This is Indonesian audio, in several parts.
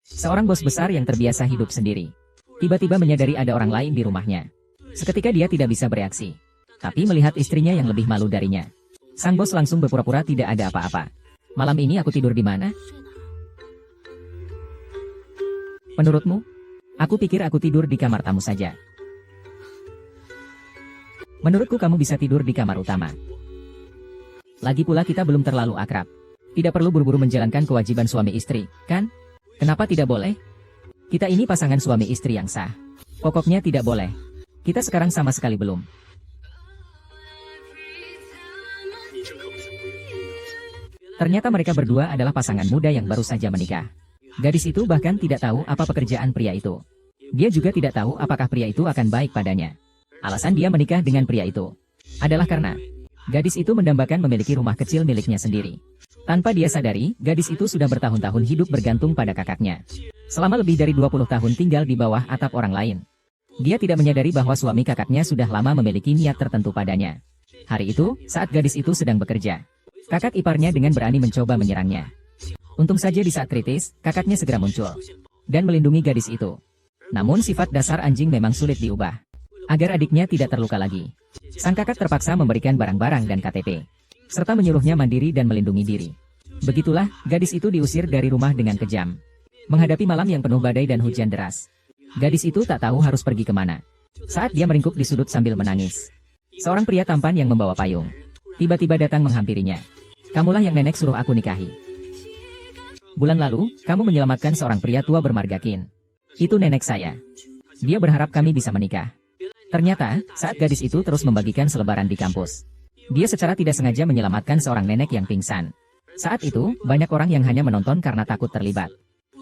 Seorang bos besar yang terbiasa hidup sendiri. Tiba-tiba menyadari ada orang lain di rumahnya. Seketika dia tidak bisa bereaksi. Tapi melihat istrinya yang lebih malu darinya. Sang bos langsung berpura-pura tidak ada apa-apa. Malam ini aku tidur di mana? Menurutmu? Aku pikir aku tidur di kamar tamu saja. Menurutku kamu bisa tidur di kamar utama. Lagi pula kita belum terlalu akrab. Tidak perlu buru-buru menjalankan kewajiban suami istri, kan? Kenapa tidak boleh? Kita ini pasangan suami istri yang sah. Pokoknya tidak boleh. Kita sekarang sama sekali belum. Ternyata mereka berdua adalah pasangan muda yang baru saja menikah. Gadis itu bahkan tidak tahu apa pekerjaan pria itu. Dia juga tidak tahu apakah pria itu akan baik padanya. Alasan dia menikah dengan pria itu adalah karena gadis itu mendambakan memiliki rumah kecil miliknya sendiri. Tanpa dia sadari, gadis itu sudah bertahun-tahun hidup bergantung pada kakaknya. Selama lebih dari 20 tahun tinggal di bawah atap orang lain. Dia tidak menyadari bahwa suami kakaknya sudah lama memiliki niat tertentu padanya. Hari itu, saat gadis itu sedang bekerja, kakak iparnya dengan berani mencoba menyerangnya. Untung saja di saat kritis, kakaknya segera muncul dan melindungi gadis itu. Namun sifat dasar anjing memang sulit diubah. Agar adiknya tidak terluka lagi, sang kakak terpaksa memberikan barang-barang dan KTP, serta menyuruhnya mandiri dan melindungi diri. Begitulah, gadis itu diusir dari rumah dengan kejam. Menghadapi malam yang penuh badai dan hujan deras, gadis itu tak tahu harus pergi kemana. Saat dia meringkuk di sudut sambil menangis, seorang pria tampan yang membawa payung tiba-tiba datang menghampirinya. Kamulah yang nenek suruh aku nikahi. Bulan lalu, kamu menyelamatkan seorang pria tua bermarga Qin. Itu nenek saya. Dia berharap kami bisa menikah. Ternyata, saat gadis itu terus membagikan selebaran di kampus, dia secara tidak sengaja menyelamatkan seorang nenek yang pingsan. Saat itu, banyak orang yang hanya menonton karena takut terlibat.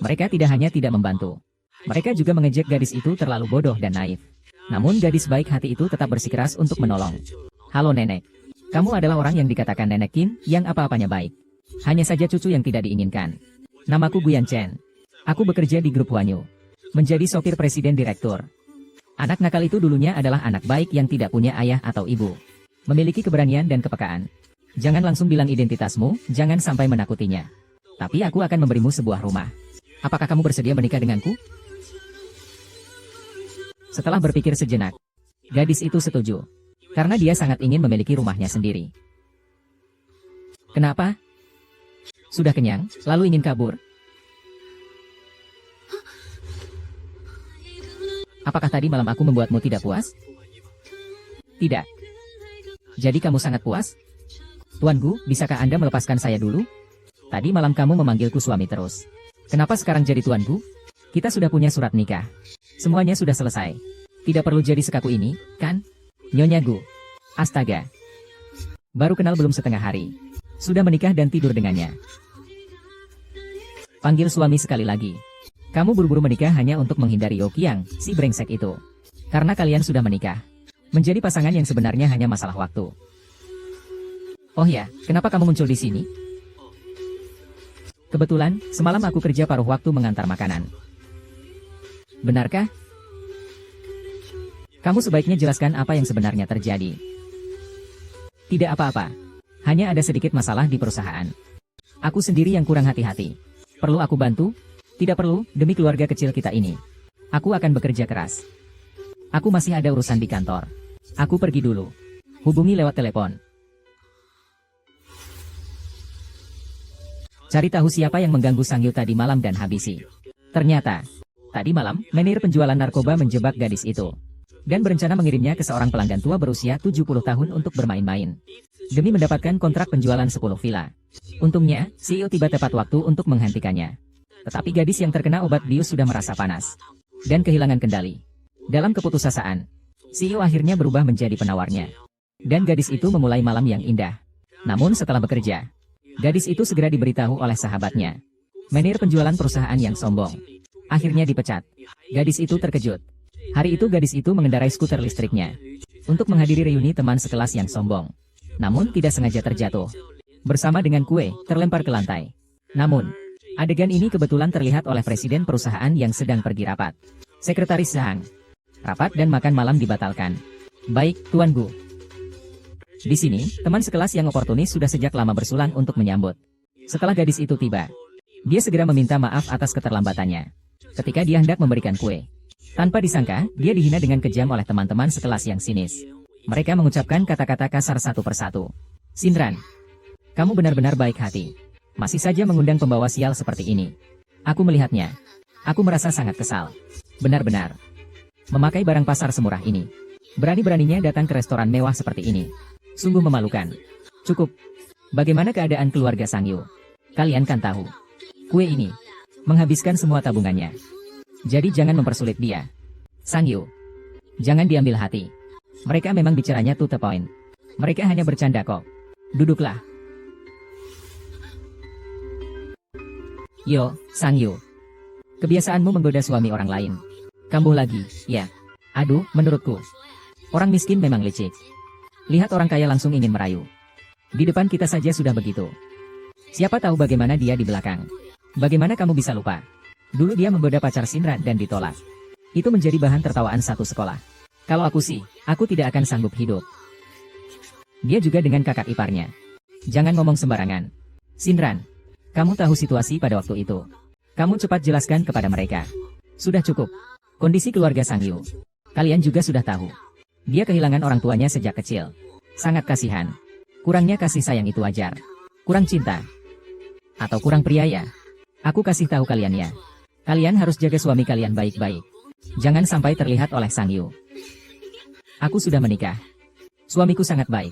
Mereka tidak hanya tidak membantu, mereka juga mengejek gadis itu terlalu bodoh dan naif. Namun gadis baik hati itu tetap bersikeras untuk menolong. Halo nenek. Kamu adalah orang yang dikatakan nenek Qin, yang apa-apanya baik. Hanya saja cucu yang tidak diinginkan. Namaku Guyan Chen. Aku bekerja di grup Huanyu, menjadi sopir presiden direktur. Anak nakal itu dulunya adalah anak baik yang tidak punya ayah atau ibu. Memiliki keberanian dan kepekaan. Jangan langsung bilang identitasmu, jangan sampai menakutinya. Tapi aku akan memberimu sebuah rumah. Apakah kamu bersedia menikah denganku? Setelah berpikir sejenak, gadis itu setuju. Karena dia sangat ingin memiliki rumahnya sendiri. Kenapa? Sudah kenyang, lalu ingin kabur? Apakah tadi malam aku membuatmu tidak puas? Tidak. Jadi kamu sangat puas? Tuanku, bisakah Anda melepaskan saya dulu? Tadi malam kamu memanggilku suami terus. Kenapa sekarang jadi tuanku? Kita sudah punya surat nikah. Semuanya sudah selesai. Tidak perlu jadi sekaku ini, kan? Nyonya Gu. Astaga. Baru kenal belum setengah hari. Sudah menikah dan tidur dengannya. Panggil suami sekali lagi. Kamu buru-buru menikah hanya untuk menghindari Yokiang, si brengsek itu. Karena kalian sudah menikah. Menjadi pasangan yang sebenarnya hanya masalah waktu. Oh ya, kenapa kamu muncul di sini? Kebetulan, semalam aku kerja paruh waktu mengantar makanan. Benarkah? Kamu sebaiknya jelaskan apa yang sebenarnya terjadi. Tidak apa-apa. Hanya ada sedikit masalah di perusahaan. Aku sendiri yang kurang hati-hati. Perlu aku bantu? Tidak perlu, demi keluarga kecil kita ini. Aku akan bekerja keras. Aku masih ada urusan di kantor. Aku pergi dulu. Hubungi lewat telepon. Cari tahu siapa yang mengganggu Sangyu tadi malam dan habisi. Ternyata, tadi malam, menir penjualan narkoba menjebak gadis itu. Dan berencana mengirimnya ke seorang pelanggan tua berusia 70 tahun untuk bermain-main. Demi mendapatkan kontrak penjualan 10 villa. Untungnya, CEO tiba tepat waktu untuk menghentikannya. Tetapi gadis yang terkena obat bius sudah merasa panas dan kehilangan kendali. Dalam keputusasaan, CEO akhirnya berubah menjadi penawarnya. Dan gadis itu memulai malam yang indah. Namun setelah bekerja, gadis itu segera diberitahu oleh sahabatnya. Menir penjualan perusahaan yang sombong. Akhirnya dipecat. Gadis itu terkejut. Hari itu gadis itu mengendarai skuter listriknya untuk menghadiri reuni teman sekelas yang sombong. Namun tidak sengaja terjatuh. Bersama dengan kue, terlempar ke lantai. Namun, adegan ini kebetulan terlihat oleh presiden perusahaan yang sedang pergi rapat. Sekretaris Zhang. Rapat dan makan malam dibatalkan. Baik, Tuan Gu. Di sini, teman sekelas yang oportunis sudah sejak lama bersulang untuk menyambut. Setelah gadis itu tiba, Dia segera meminta maaf atas keterlambatannya. Ketika dia hendak memberikan kue. Tanpa disangka, dia dihina dengan kejam oleh teman-teman sekelas yang sinis. Mereka mengucapkan kata-kata kasar satu persatu. Shinran, kamu benar-benar baik hati. Masih saja mengundang pembawa sial seperti ini. Aku melihatnya. Aku merasa sangat kesal. Benar-benar. Memakai barang pasar semurah ini. Berani-beraninya datang ke restoran mewah seperti ini. Sungguh memalukan. Cukup. Bagaimana keadaan keluarga Sangyu? Kalian kan tahu. Kue ini menghabiskan semua tabungannya. Jadi jangan mempersulit dia. Sangyu, jangan diambil hati. Mereka memang bicaranya to the point. Mereka hanya bercanda kok. Duduklah. Yo, Sangyu. Kebiasaanmu menggoda suami orang lain. Kambuh lagi, ya. Aduh, menurutku. Orang miskin memang licik. Lihat orang kaya langsung ingin merayu. Di depan kita saja sudah begitu. Siapa tahu bagaimana dia di belakang. Bagaimana kamu bisa lupa? Dulu dia menggoda pacar Shinran dan ditolak. Itu menjadi bahan tertawaan satu sekolah. Kalau aku sih, aku tidak akan sanggup hidup. Dia juga dengan kakak iparnya. Jangan ngomong sembarangan. Shinran, kamu tahu situasi pada waktu itu. Kamu cepat jelaskan kepada mereka. Sudah cukup. Kondisi keluarga Sangyu. Kalian juga sudah tahu. Dia kehilangan orang tuanya sejak kecil. Sangat kasihan. Kurangnya kasih sayang itu wajar. Kurang cinta. Atau kurang pria ya. Aku kasih tahu kalian ya. Kalian harus jaga suami kalian baik-baik. Jangan sampai terlihat oleh Sangyu. Aku sudah menikah. Suamiku sangat baik.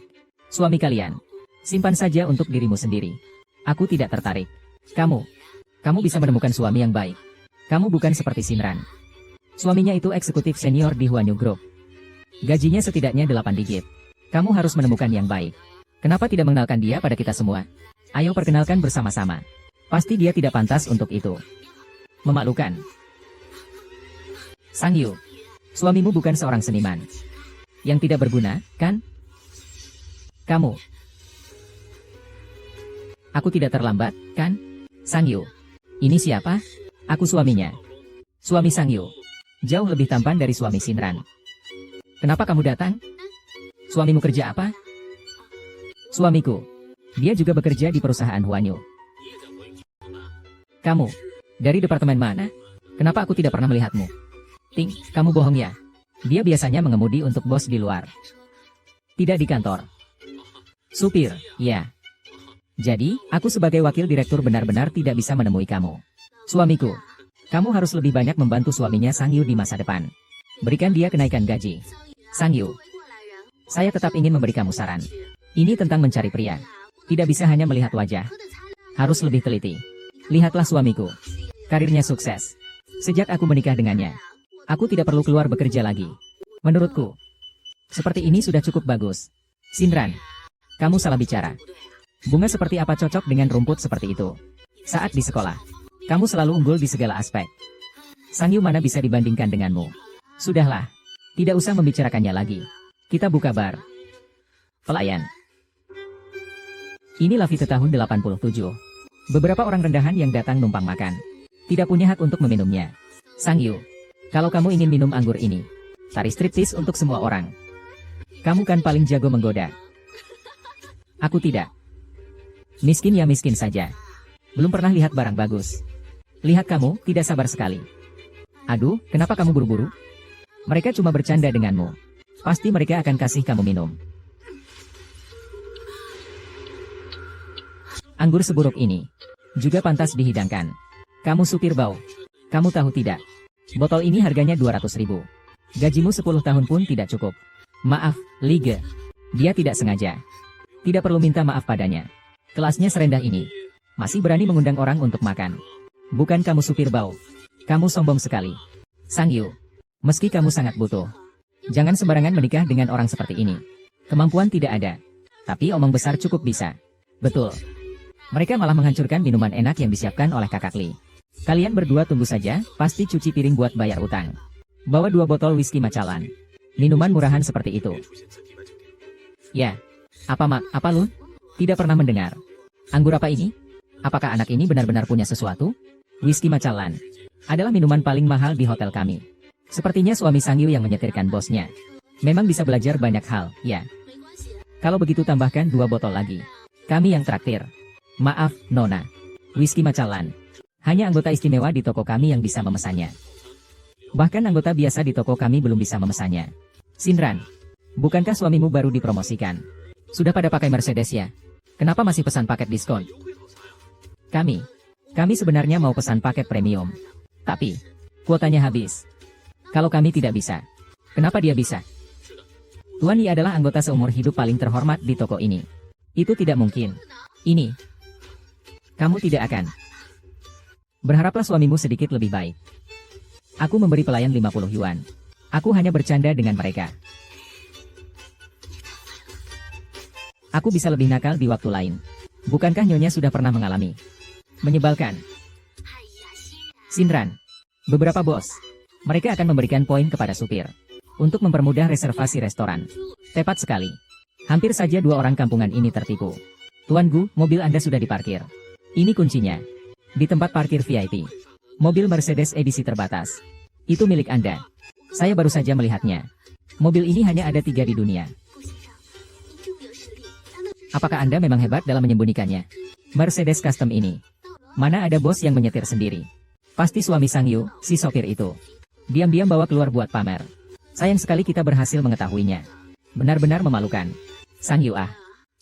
Suami kalian, simpan saja untuk dirimu sendiri. Aku tidak tertarik. Kamu bisa menemukan suami yang baik. Kamu bukan seperti Shinran. Suaminya itu eksekutif senior di Huanyu Group. Gajinya setidaknya 8 digit. Kamu harus menemukan yang baik. Kenapa tidak mengenalkan dia pada kita semua? Ayo perkenalkan bersama-sama. Pasti dia tidak pantas untuk itu. Memalukan. Sangyu, suamimu bukan seorang seniman. Yang tidak berguna, kan? Kamu. Aku tidak terlambat, kan? Sangyu. Ini siapa? Aku suaminya. Suami Sangyu. Jauh lebih tampan dari suami Shinran. Kenapa kamu datang? Suamimu kerja apa? Suamiku. Dia juga bekerja di perusahaan Huanyu. Kamu. Dari departemen mana? Kenapa aku tidak pernah melihatmu? Ting, kamu bohong ya? Dia biasanya mengemudi untuk bos di luar. Tidak di kantor. Supir, ya. Jadi, aku sebagai wakil direktur benar-benar tidak bisa menemui kamu. Suamiku, kamu harus lebih banyak membantu suaminya Sangyu di masa depan. Berikan dia kenaikan gaji. Sangyu, saya tetap ingin memberi kamu saran. Ini tentang mencari pria. Tidak bisa hanya melihat wajah. Harus lebih teliti. Lihatlah suamiku. Karirnya sukses. Sejak aku menikah dengannya, aku tidak perlu keluar bekerja lagi. Menurutku, seperti ini sudah cukup bagus. Shinran, kamu salah bicara. Bunga seperti apa cocok dengan rumput seperti itu? Saat di sekolah, kamu selalu unggul di segala aspek. Sangyu mana bisa dibandingkan denganmu? Sudahlah, tidak usah membicarakannya lagi. Kita buka bar. Pelayan. Ini Lavite tahun 87. Beberapa orang rendahan yang datang numpang makan. Tidak punya hak untuk meminumnya. Sangyu, kalau kamu ingin minum anggur ini, tari striptease untuk semua orang. Kamu kan paling jago menggoda. Aku tidak. Miskin ya miskin saja. Belum pernah lihat barang bagus. Lihat kamu, tidak sabar sekali. Aduh, kenapa kamu buru-buru? Mereka cuma bercanda denganmu. Pasti mereka akan kasih kamu minum. Anggur seburuk ini juga pantas dihidangkan. Kamu supir bau. Kamu tahu tidak? Botol ini harganya 200.000. Gajimu 10 tahun pun tidak cukup. Maaf, Liga. Dia tidak sengaja. Tidak perlu minta maaf padanya. Kelasnya serendah ini. Masih berani mengundang orang untuk makan. Bukan kamu supir bau. Kamu sombong sekali. Sangyu, meski kamu sangat butuh, jangan sembarangan menikah dengan orang seperti ini. Kemampuan tidak ada. Tapi omong besar cukup bisa. Betul. Mereka malah menghancurkan minuman enak yang disiapkan oleh kakak Lee. Kalian berdua tunggu saja, pasti cuci piring buat bayar utang. Bawa 2 botol whisky macalan. Minuman murahan seperti itu. Ya. Apa lu? Tidak pernah mendengar. Anggur apa ini? Apakah anak ini benar-benar punya sesuatu? Whisky macalan adalah minuman paling mahal di hotel kami. Sepertinya suami Sangyu yang menyetirkan bosnya. Memang bisa belajar banyak hal, ya. Kalau begitu tambahkan 2 botol lagi. Kami yang traktir. Maaf, Nona. Whisky macalan. Hanya anggota istimewa di toko kami yang bisa memesannya. Bahkan anggota biasa di toko kami belum bisa memesannya. Shinran, bukankah suamimu baru dipromosikan? Sudah pada pakai Mercedes ya? Kenapa masih pesan paket diskon? Kami sebenarnya mau pesan paket premium. Tapi, kuotanya habis. Kalau kami tidak bisa, kenapa dia bisa? Tuan Yi adalah anggota seumur hidup paling terhormat di toko ini. Itu tidak mungkin. Ini, kamu tidak akan. Berharaplah suamimu sedikit lebih baik. Aku memberi pelayan 50 yuan. Aku hanya bercanda dengan mereka. Aku bisa lebih nakal di waktu lain. Bukankah Nyonya sudah pernah mengalami? Menyebalkan. Shinran, beberapa bos. Mereka akan memberikan poin kepada supir. Untuk mempermudah reservasi restoran. Tepat sekali. Hampir saja 2 orang kampungan ini tertipu. Tuan Gu, mobil Anda sudah diparkir. Ini kuncinya. Di tempat parkir VIP. Mobil Mercedes edisi terbatas. Itu milik Anda. Saya baru saja melihatnya. Mobil ini hanya ada 3 di dunia. Apakah Anda memang hebat dalam menyembunyikannya? Mercedes custom ini. Mana ada bos yang menyetir sendiri? Pasti suami Sang Yu, si sopir itu. Diam-diam bawa keluar buat pamer. Sayang sekali kita berhasil mengetahuinya. Benar-benar memalukan. Sang Yu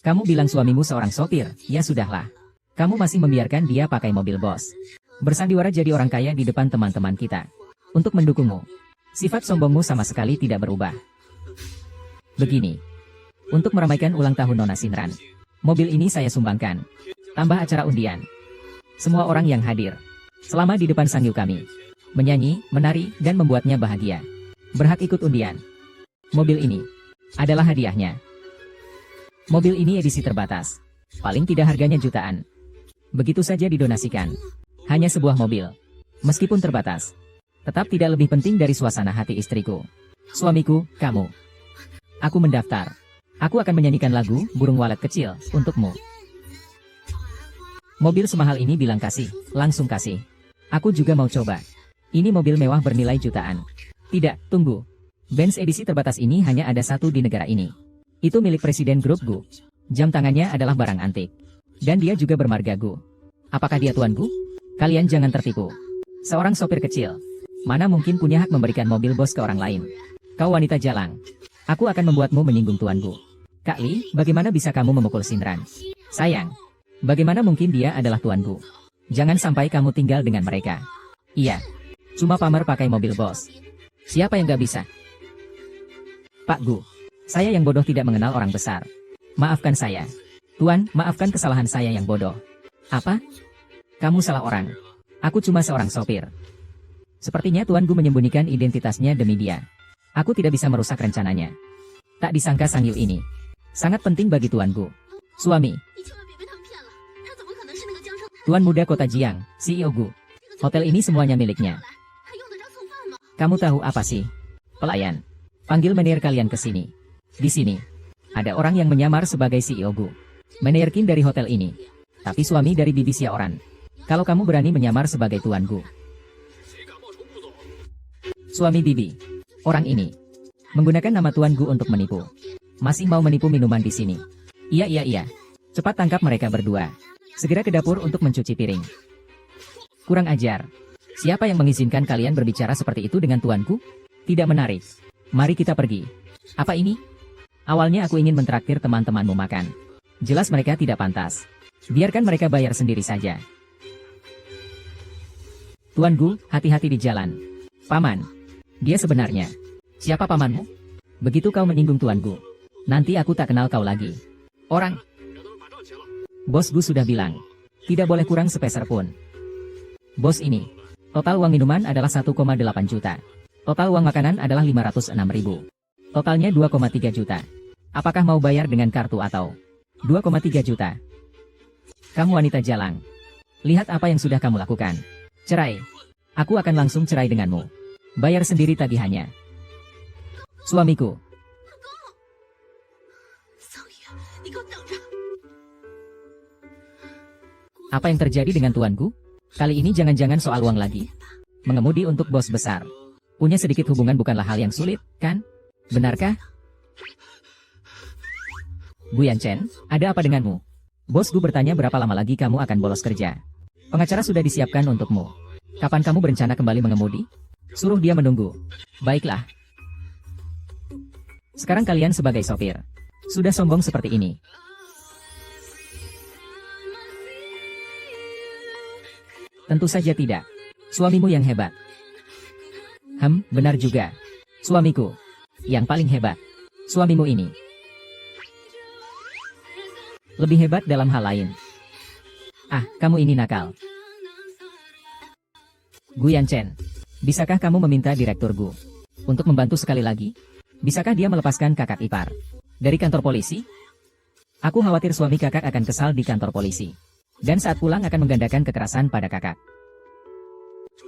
kamu bilang suamimu seorang sopir, ya sudahlah. Kamu masih membiarkan dia pakai mobil bos. Bersandiwara jadi orang kaya di depan teman-teman kita. Untuk mendukungmu. Sifat sombongmu sama sekali tidak berubah. Begini. Untuk meramaikan ulang tahun Nona Shinran. Mobil ini saya sumbangkan. Tambah acara undian. Semua orang yang hadir. Selama di depan Sang Yu kami. Menyanyi, menari, dan membuatnya bahagia. Berhak ikut undian. Mobil ini adalah hadiahnya. Mobil ini edisi terbatas. Paling tidak harganya jutaan. Begitu saja didonasikan. Hanya sebuah mobil. Meskipun terbatas. Tetap tidak lebih penting dari suasana hati istriku. Suamiku, kamu. Aku mendaftar. Aku akan menyanyikan lagu, Burung Walet Kecil, untukmu. Mobil semahal ini bilang kasih, langsung kasih. Aku juga mau coba. Ini mobil mewah bernilai jutaan. Tidak, tunggu. Benz edisi terbatas ini hanya ada 1 di negara ini. Itu milik Presiden Grup Gu. Jam tangannya adalah barang antik. Dan dia juga bermarga Gu. Apakah dia Tuan Gu? Kalian jangan tertipu. Seorang sopir kecil. Mana mungkin punya hak memberikan mobil bos ke orang lain? Kau wanita jalang. Aku akan membuatmu menyinggung Tuan Gu. Kak Li, bagaimana bisa kamu memukul Shinran? Sayang. Bagaimana mungkin dia adalah Tuan Gu? Jangan sampai kamu tinggal dengan mereka. Iya. Cuma pamer pakai mobil bos. Siapa yang gak bisa? Pak Gu. Saya yang bodoh tidak mengenal orang besar. Maafkan saya. Tuan, maafkan kesalahan saya yang bodoh. Apa? Kamu salah orang. Aku cuma seorang sopir. Sepertinya Tuan Gu menyembunyikan identitasnya demi dia. Aku tidak bisa merusak rencananya. Tak disangka Sang Yu ini sangat penting bagi Tuan Gu. Suami. Tuan muda kota Jiang, CEO Gu. Hotel ini semuanya miliknya. Kamu tahu apa sih? Pelayan. Panggil manajer kalian ke sini. Di sini. Ada orang yang menyamar sebagai CEO Gu. Manajer Kin dari hotel ini. Tapi suami dari Bibi Xiaoran. Kalau kamu berani menyamar sebagai Tuan Gu. Suami Bibi. Orang ini. Menggunakan nama Tuan Gu untuk menipu. Masih mau menipu minuman di sini. Iya. Cepat tangkap mereka berdua. Segera ke dapur untuk mencuci piring. Kurang ajar. Siapa yang mengizinkan kalian berbicara seperti itu dengan Tuan Gu? Tidak menarik. Mari kita pergi. Apa ini? Awalnya aku ingin mentraktir teman-temanmu makan. Jelas mereka tidak pantas. Biarkan mereka bayar sendiri saja. Tuan Gu, hati-hati di jalan. Paman. Dia sebenarnya. Siapa pamanmu? Begitu kau menyinggung Tuan Gu. Nanti aku tak kenal kau lagi. Orang. Bos Gu sudah bilang. Tidak boleh kurang sepeser pun. Bos ini. Total uang minuman adalah 1,8 juta. Total uang makanan adalah 506.000. Totalnya 2,3 juta. Apakah mau bayar dengan kartu atau 2,3 juta? Kamu wanita jalang. Lihat apa yang sudah kamu lakukan. Cerai. Aku akan langsung cerai denganmu. Bayar sendiri tagihannya. Suamiku. Apa yang terjadi dengan Tuan Gu? Kali ini jangan-jangan soal uang lagi. Mengemudi untuk bos besar. Punya sedikit hubungan bukanlah hal yang sulit, kan? Benarkah? Gu Yanchen, ada apa denganmu? Bos Gu bertanya berapa lama lagi kamu akan bolos kerja. Pengacara sudah disiapkan untukmu. Kapan kamu berencana kembali mengemudi? Suruh dia menunggu. Baiklah. Sekarang kalian sebagai sopir. Sudah sombong seperti ini. Tentu saja tidak. Suamimu yang hebat. Benar juga. Suamiku. Yang paling hebat. Suamimu ini. Lebih hebat dalam hal lain. Kamu ini nakal. Gu Yanchen. Bisakah kamu meminta Direktur Gu untuk membantu sekali lagi? Bisakah dia melepaskan kakak ipar dari kantor polisi? Aku khawatir suami kakak akan kesal di kantor polisi. Dan saat pulang akan menggandakan kekerasan pada kakak.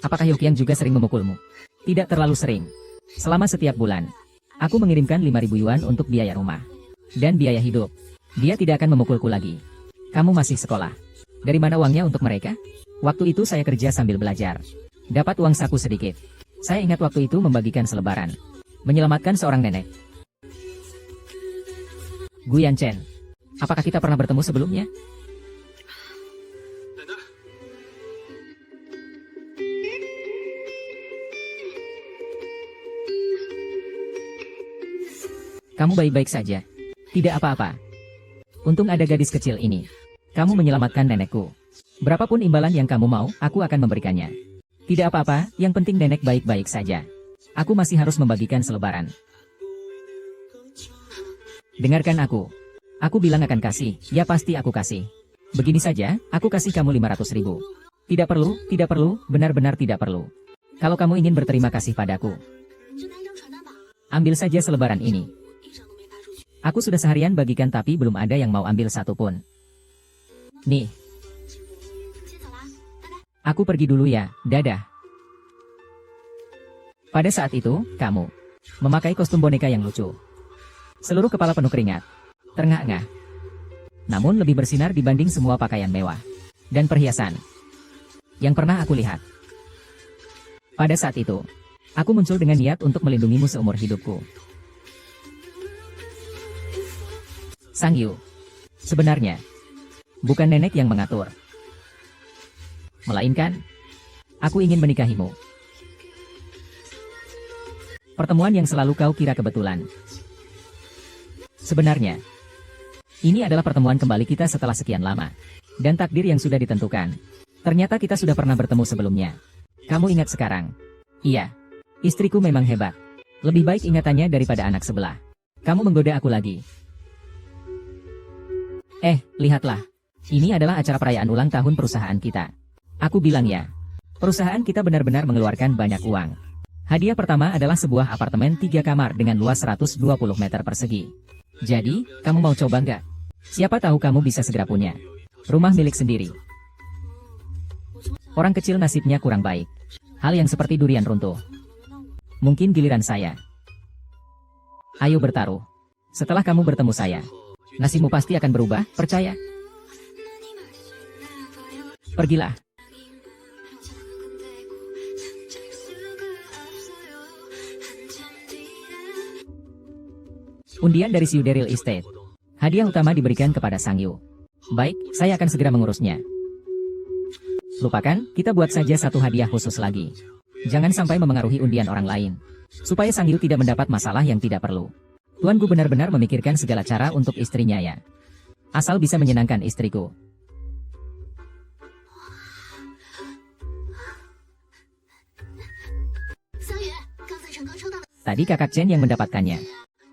Apakah Yokyang juga sering memukulmu? Tidak terlalu sering. Selama setiap bulan, aku mengirimkan 5.000 yuan untuk biaya rumah dan biaya hidup. Dia tidak akan memukulku lagi. Kamu masih sekolah. Dari mana uangnya untuk mereka? Waktu itu saya kerja sambil belajar. Dapat uang saku sedikit. Saya ingat waktu itu membagikan selebaran. Menyelamatkan seorang nenek. Gu Yanchen. Apakah kita pernah bertemu sebelumnya? Kamu baik-baik saja. Tidak apa-apa. Untung ada gadis kecil ini. Kamu menyelamatkan nenekku. Berapapun imbalan yang kamu mau, aku akan memberikannya. Tidak apa-apa, yang penting nenek baik-baik saja. Aku masih harus membagikan selebaran. Dengarkan aku. Aku bilang akan kasih, ya pasti aku kasih. Begini saja, aku kasih kamu 500.000. Tidak perlu, benar-benar tidak perlu. Kalau kamu ingin berterima kasih padaku, ambil saja selebaran ini. Aku sudah seharian bagikan tapi belum ada yang mau ambil satu pun. Nih. Aku pergi dulu ya, dadah. Pada saat itu, kamu memakai kostum boneka yang lucu. Seluruh kepala penuh keringat. Terengah-engah. Namun lebih bersinar dibanding semua pakaian mewah dan perhiasan yang pernah aku lihat. Pada saat itu, aku muncul dengan niat untuk melindungimu seumur hidupku. Sang Yu. Sebenarnya, bukan nenek yang mengatur. Melainkan, aku ingin menikahimu. Pertemuan yang selalu kau kira kebetulan. Sebenarnya, ini adalah pertemuan kembali kita setelah sekian lama. Dan takdir yang sudah ditentukan. Ternyata kita sudah pernah bertemu sebelumnya. Kamu ingat sekarang? Iya. Istriku memang hebat. Lebih baik ingatannya daripada anak sebelah. Kamu menggoda aku lagi. Lihatlah. Ini adalah acara perayaan ulang tahun perusahaan kita. Aku bilang ya. Perusahaan kita benar-benar mengeluarkan banyak uang. Hadiah pertama adalah sebuah apartemen 3 kamar dengan luas 120 meter persegi. Jadi, kamu mau coba nggak? Siapa tahu kamu bisa segera punya rumah milik sendiri. Orang kecil nasibnya kurang baik. Hal yang seperti durian runtuh. Mungkin giliran saya. Ayo bertaruh. Setelah kamu bertemu saya, nasibmu pasti akan berubah, percaya. Pergilah. Undian dari Siu Real Estate. Hadiah utama diberikan kepada Sang Yu. Baik, saya akan segera mengurusnya. Lupakan, kita buat saja satu hadiah khusus lagi. Jangan sampai memengaruhi undian orang lain. Supaya Sang Yu tidak mendapat masalah yang tidak perlu. Tuan Gu benar-benar memikirkan segala cara untuk istrinya ya. Asal bisa menyenangkan istriku. Tadi kakak Chen yang mendapatkannya.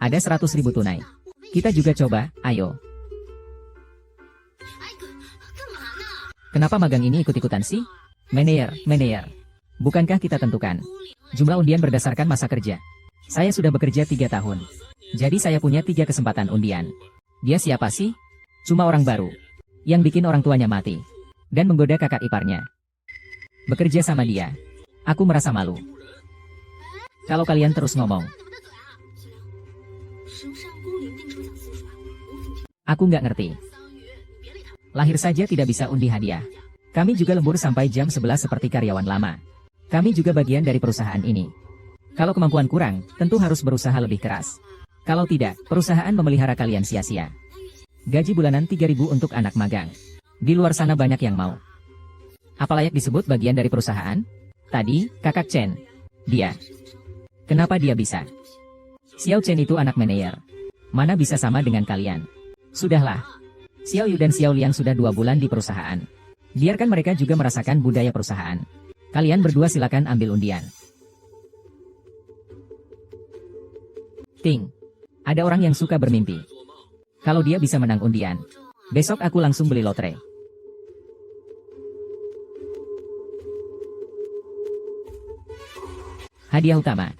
Ada 100.000 tunai. Kita juga coba, ayo. Kenapa magang ini ikut-ikutan sih? Manajer. Bukankah kita tentukan jumlah undian berdasarkan masa kerja? Saya sudah bekerja 3 tahun. Jadi saya punya 3 kesempatan undian. Dia siapa sih? Cuma orang baru. Yang bikin orang tuanya mati. Dan menggoda kakak iparnya. Bekerja sama dia. Aku merasa malu. Kalau kalian terus ngomong. Aku nggak ngerti. Lahir saja tidak bisa undi hadiah. Kami juga lembur sampai jam 11 seperti karyawan lama. Kami juga bagian dari perusahaan ini. Kalau kemampuan kurang, tentu harus berusaha lebih keras. Kalau tidak, perusahaan memelihara kalian sia-sia. Gaji bulanan 3.000 untuk anak magang. Di luar sana banyak yang mau. Apa layak disebut bagian dari perusahaan? Tadi, kakak Chen. Dia. Kenapa dia bisa? Xiao Chen itu anak manajer. Mana bisa sama dengan kalian? Sudahlah. Xiao Yu dan Xiao Liang sudah 2 bulan di perusahaan. Biarkan mereka juga merasakan budaya perusahaan. Kalian berdua silakan ambil undian. Ting. Ada orang yang suka bermimpi. Kalau dia bisa menang undian, besok aku langsung beli lotre. Hadiah utama.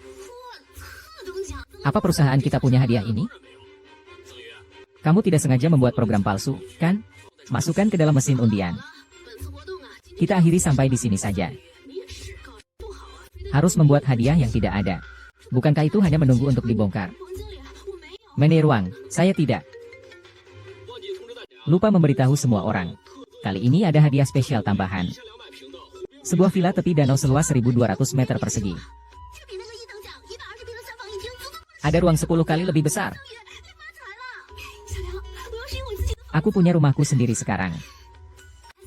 Apa perusahaan kita punya hadiah ini? Kamu tidak sengaja membuat program palsu, kan? Masukkan ke dalam mesin undian. Kita akhiri sampai di sini saja. Harus membuat hadiah yang tidak ada. Bukankah itu hanya menunggu untuk dibongkar? Manajer Wang, saya tidak. Lupa memberitahu semua orang. Kali ini ada hadiah spesial tambahan. Sebuah villa tepi danau seluas 1.200 meter persegi. Ada ruang 10 kali lebih besar. Aku punya rumahku sendiri sekarang.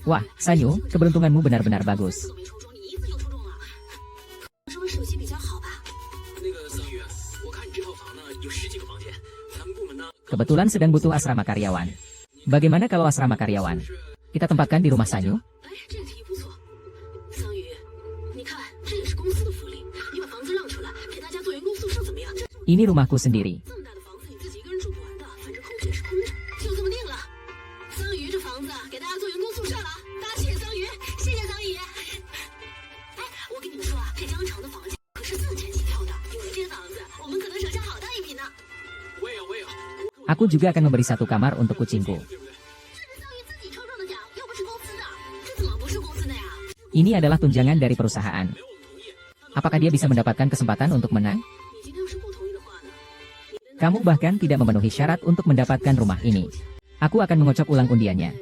Wah, Sanyu, keberuntunganmu benar-benar bagus. Kebetulan sedang butuh asrama karyawan. Bagaimana kalau asrama karyawan kita tempatkan di rumah Sanyu? Ini rumahku sendiri. Aku juga akan memberi 1 kamar untuk kucingku. Ini adalah tunjangan dari perusahaan. Apakah dia bisa mendapatkan kesempatan untuk menang? Kamu bahkan tidak memenuhi syarat untuk mendapatkan rumah ini. Aku akan mengocok ulang undiannya.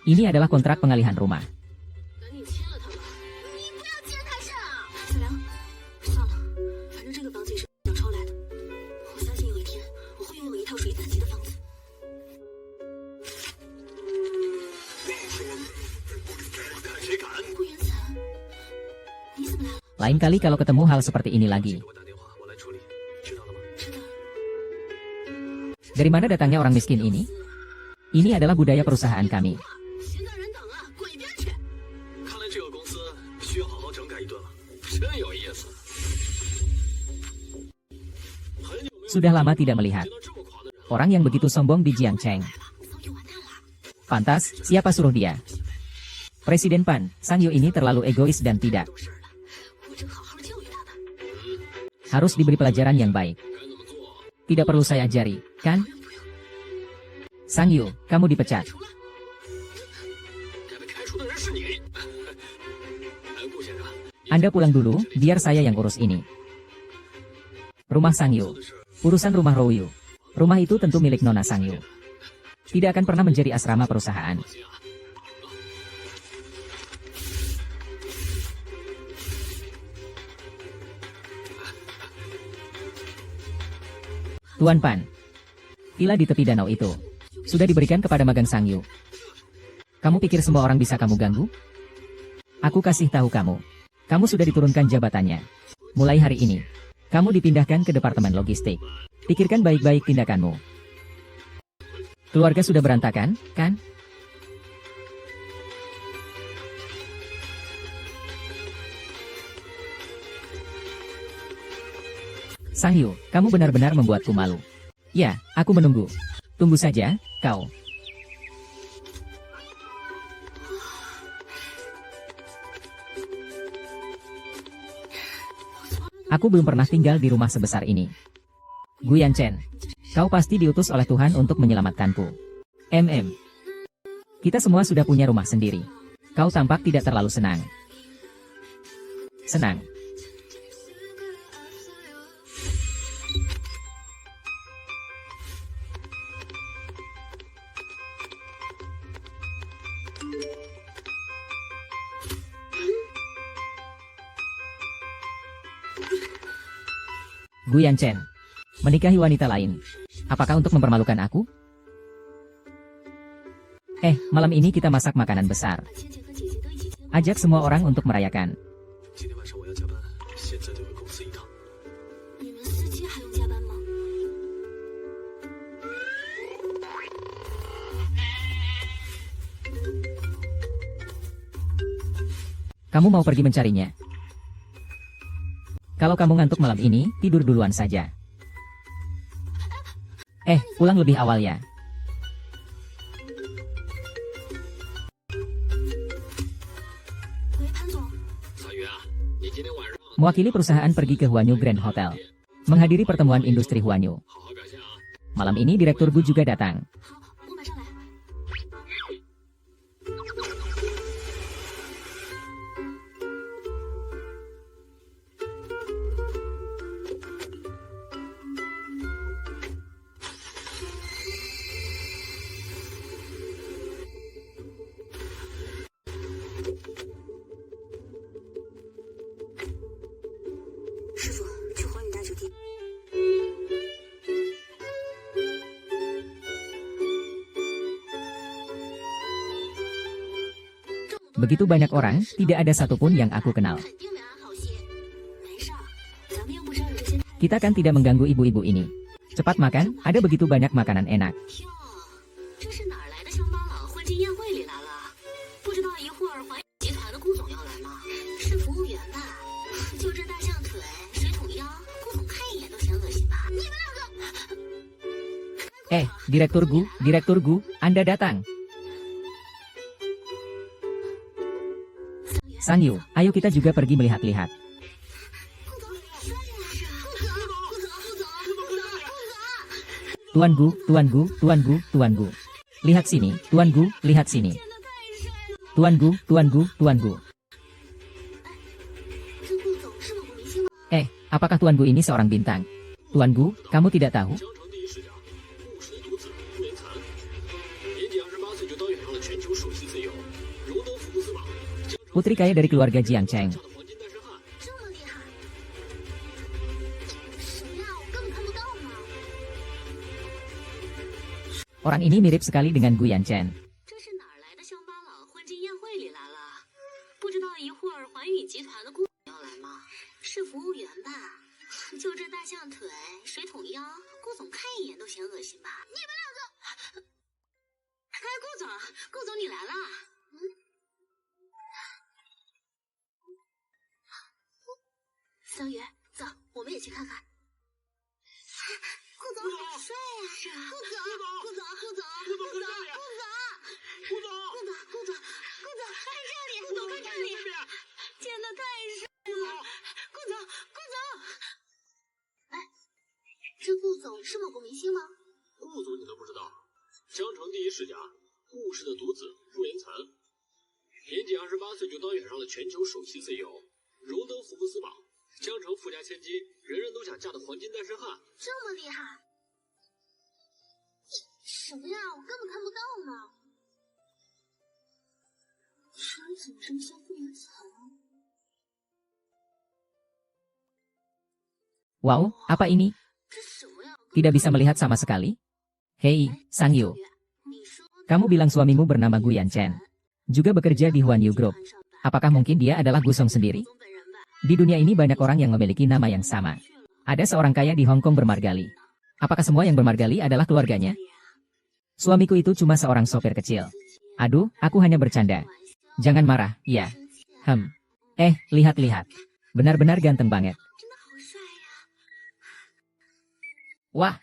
Ini adalah kontrak pengalihan rumah. Lain kali kalau ketemu hal seperti ini lagi. Dari mana datangnya orang miskin ini? Ini adalah budaya perusahaan kami. Sudah lama tidak melihat orang yang begitu sombong di Jiangcheng. Pantas, siapa suruh dia? Presiden Pan, Sangyu ini terlalu egois dan tidak. Harus diberi pelajaran yang baik. Tidak perlu saya ajari, kan? Sangyu, kamu dipecat. Anda pulang dulu, biar saya yang urus ini. Rumah Sangyu. Urusan rumah Rouyu. Rumah itu tentu milik Nona Sangyu. Tidak akan pernah menjadi asrama perusahaan. Tuan Pan, villa di tepi danau itu sudah diberikan kepada magang Sangyu. Kamu pikir semua orang bisa kamu ganggu? Aku kasih tahu kamu. Kamu sudah diturunkan jabatannya. Mulai hari ini, kamu dipindahkan ke departemen logistik. Pikirkan baik-baik tindakanmu. Keluarga sudah berantakan, kan? Sangyu, kamu benar-benar membuatku malu. Ya, aku menunggu. Tunggu saja, kau. Aku belum pernah tinggal di rumah sebesar ini. Guyan Chen, kau pasti diutus oleh Tuhan untuk menyelamatkanku. Kita semua sudah punya rumah sendiri. Kau tampak tidak terlalu senang. Senang. Guyan Chen, menikahi wanita lain. Apakah untuk mempermalukan aku? Malam ini kita masak makanan besar. Ajak semua orang untuk merayakan. 今天晚上我要加班，现在就回公司一趟。你们司机还用加班吗？ Kamu mau pergi mencarinya? Kalau kamu ngantuk malam ini, tidur duluan saja. Pulang lebih awal ya. Mewakili perusahaan pergi ke Huanyu Grand Hotel, menghadiri pertemuan industri Huanyu. Malam ini Direktur Gu juga datang. 好，我马上来。 师傅，去华宇大酒店。 Begitu banyak orang, tidak ada satupun yang aku kenal. 肯定没安好心。没事儿，咱们又不招惹这些。 Kita kan tidak mengganggu ibu-ibu ini. Cepat makan, ada begitu banyak makanan enak. 哟，这是哪儿来的乡巴佬混进宴会里来了？不知道一会儿环宇集团的顾总要来吗？是服务员吧？就这大象腿、水桶腰，顾总看一眼都嫌恶心吧？你们两个， Direktur Gu, Anda datang. Sang Yu, ayo kita juga pergi melihat-lihat. 顾总，帅呀！顾总，顾总，顾总，顾总。 Tuan Gu, Tuan Gu, Tuan Gu, Tuan Gu. Lihat sini, Tuan Gu, lihat sini. 真的太帅了！ Tuan Gu, Tuan Gu, Tuan Gu. 这顾总是某个明星吗？ Apakah Tuan Gu ini seorang bintang? Tuan Gu, kamu tidak tahu? 江城第一世家，务实的独子陆延残，年仅28岁就当选上了全球首席 CEO， 荣登福布斯榜。 Putri kaya dari keluarga Jiang Cheng. 这么厉害？什么呀？我根本看不到嘛！ Orang ini mirip sekali dengan Gu Yanchen. 这是哪儿来的乡巴佬混进宴会里来了？不知道一会儿环宇集团的顾总要来吗？是服务员吧？就这大象腿、水桶腰，顾总看一眼都嫌恶心吧？你们两个！哎，顾总你来了。桑榆，走，我们也去看看。顾总好帅呀！是啊，顾总，看这里，顾总看这里，见的太帅了，顾总。哎，这顾总是某个明星吗？顾总你都不知道，江城第一世家，务实的独子陆延残，年仅28岁就当选上了全球首席 CEO， 荣登福布斯榜。 江城富家千金，人人都想嫁的黄金单身汉，这么厉害？什么呀？我根本看不到呢。这人怎么这么像傅延残？ Wow, apa ini? 这什么呀？ Tidak bisa melihat sama sekali. Hei, Sang Yu, 你说 kamu bilang suamimu bernama Gu Yanchen. Juga bekerja di Huanyu Group. Apakah mungkin dia adalah Gusong sendiri? 总本人吧？ Di dunia ini banyak orang yang memiliki nama yang sama. Ada seorang kaya di Hong Kong bermargali. Apakah semua yang bermargali adalah keluarganya? Suamiku itu cuma seorang sopir kecil. Aduh, aku hanya bercanda. Jangan marah, ya. Lihat-lihat. Benar-benar ganteng banget. 真的好帅呀！ Wah,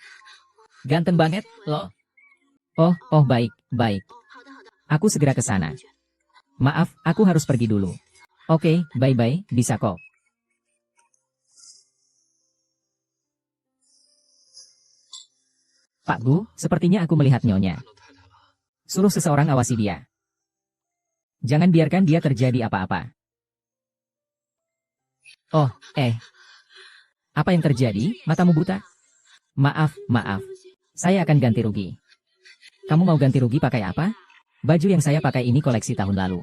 ganteng banget, loh. Oh, baik. 好的。 Aku segera ke sana. Maaf, aku harus pergi dulu. Oke, bye-bye, bisa kok. Pak Gu, sepertinya aku melihat nyonya. Suruh seseorang awasi dia. Jangan biarkan dia terjadi apa-apa. Oh, apa yang terjadi? Matamu buta? Maaf. Saya akan ganti rugi. Kamu mau ganti rugi pakai apa? Baju yang saya pakai ini koleksi tahun lalu.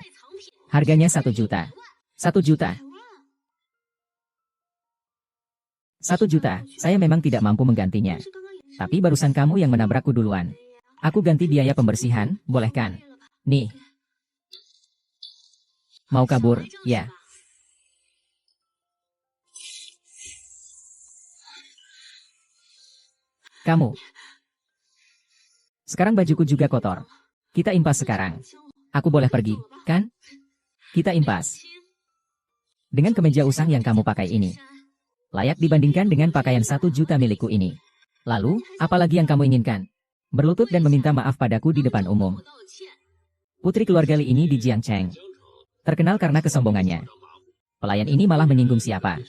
Harganya 1 juta. 1 juta. 1 juta, saya memang tidak mampu menggantinya. Tapi barusan kamu yang menabrakku duluan. Aku ganti biaya pembersihan, boleh kan? Nih. Mau kabur, ya. Kamu. Sekarang bajuku juga kotor. Kita impas sekarang. Aku boleh pergi, kan? Kita impas. Dengan kemeja usang yang kamu pakai ini. Layak dibandingkan dengan pakaian 1 juta milikku ini. Lalu, apalagi yang kamu inginkan? Berlutut dan meminta maaf padaku di depan umum. Putri keluarga Li ini di Jiangcheng. Terkenal karena kesombongannya. Pelayan ini malah menyinggung siapa?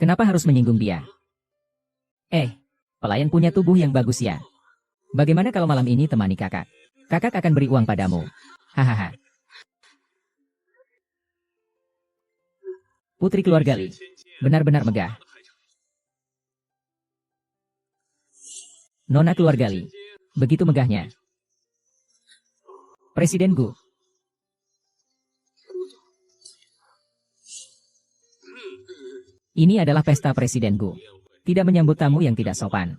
Kenapa harus menyinggung dia? Pelayan punya tubuh yang bagus ya. Bagaimana kalau malam ini temani kakak? Kakak akan beri uang padamu. Hahaha. Putri keluarga Li. Benar-benar megah. Nona keluarga Li. Begitu megahnya. Presiden Gu. Ini adalah pesta Presiden Gu. Tidak menyambut tamu yang tidak sopan.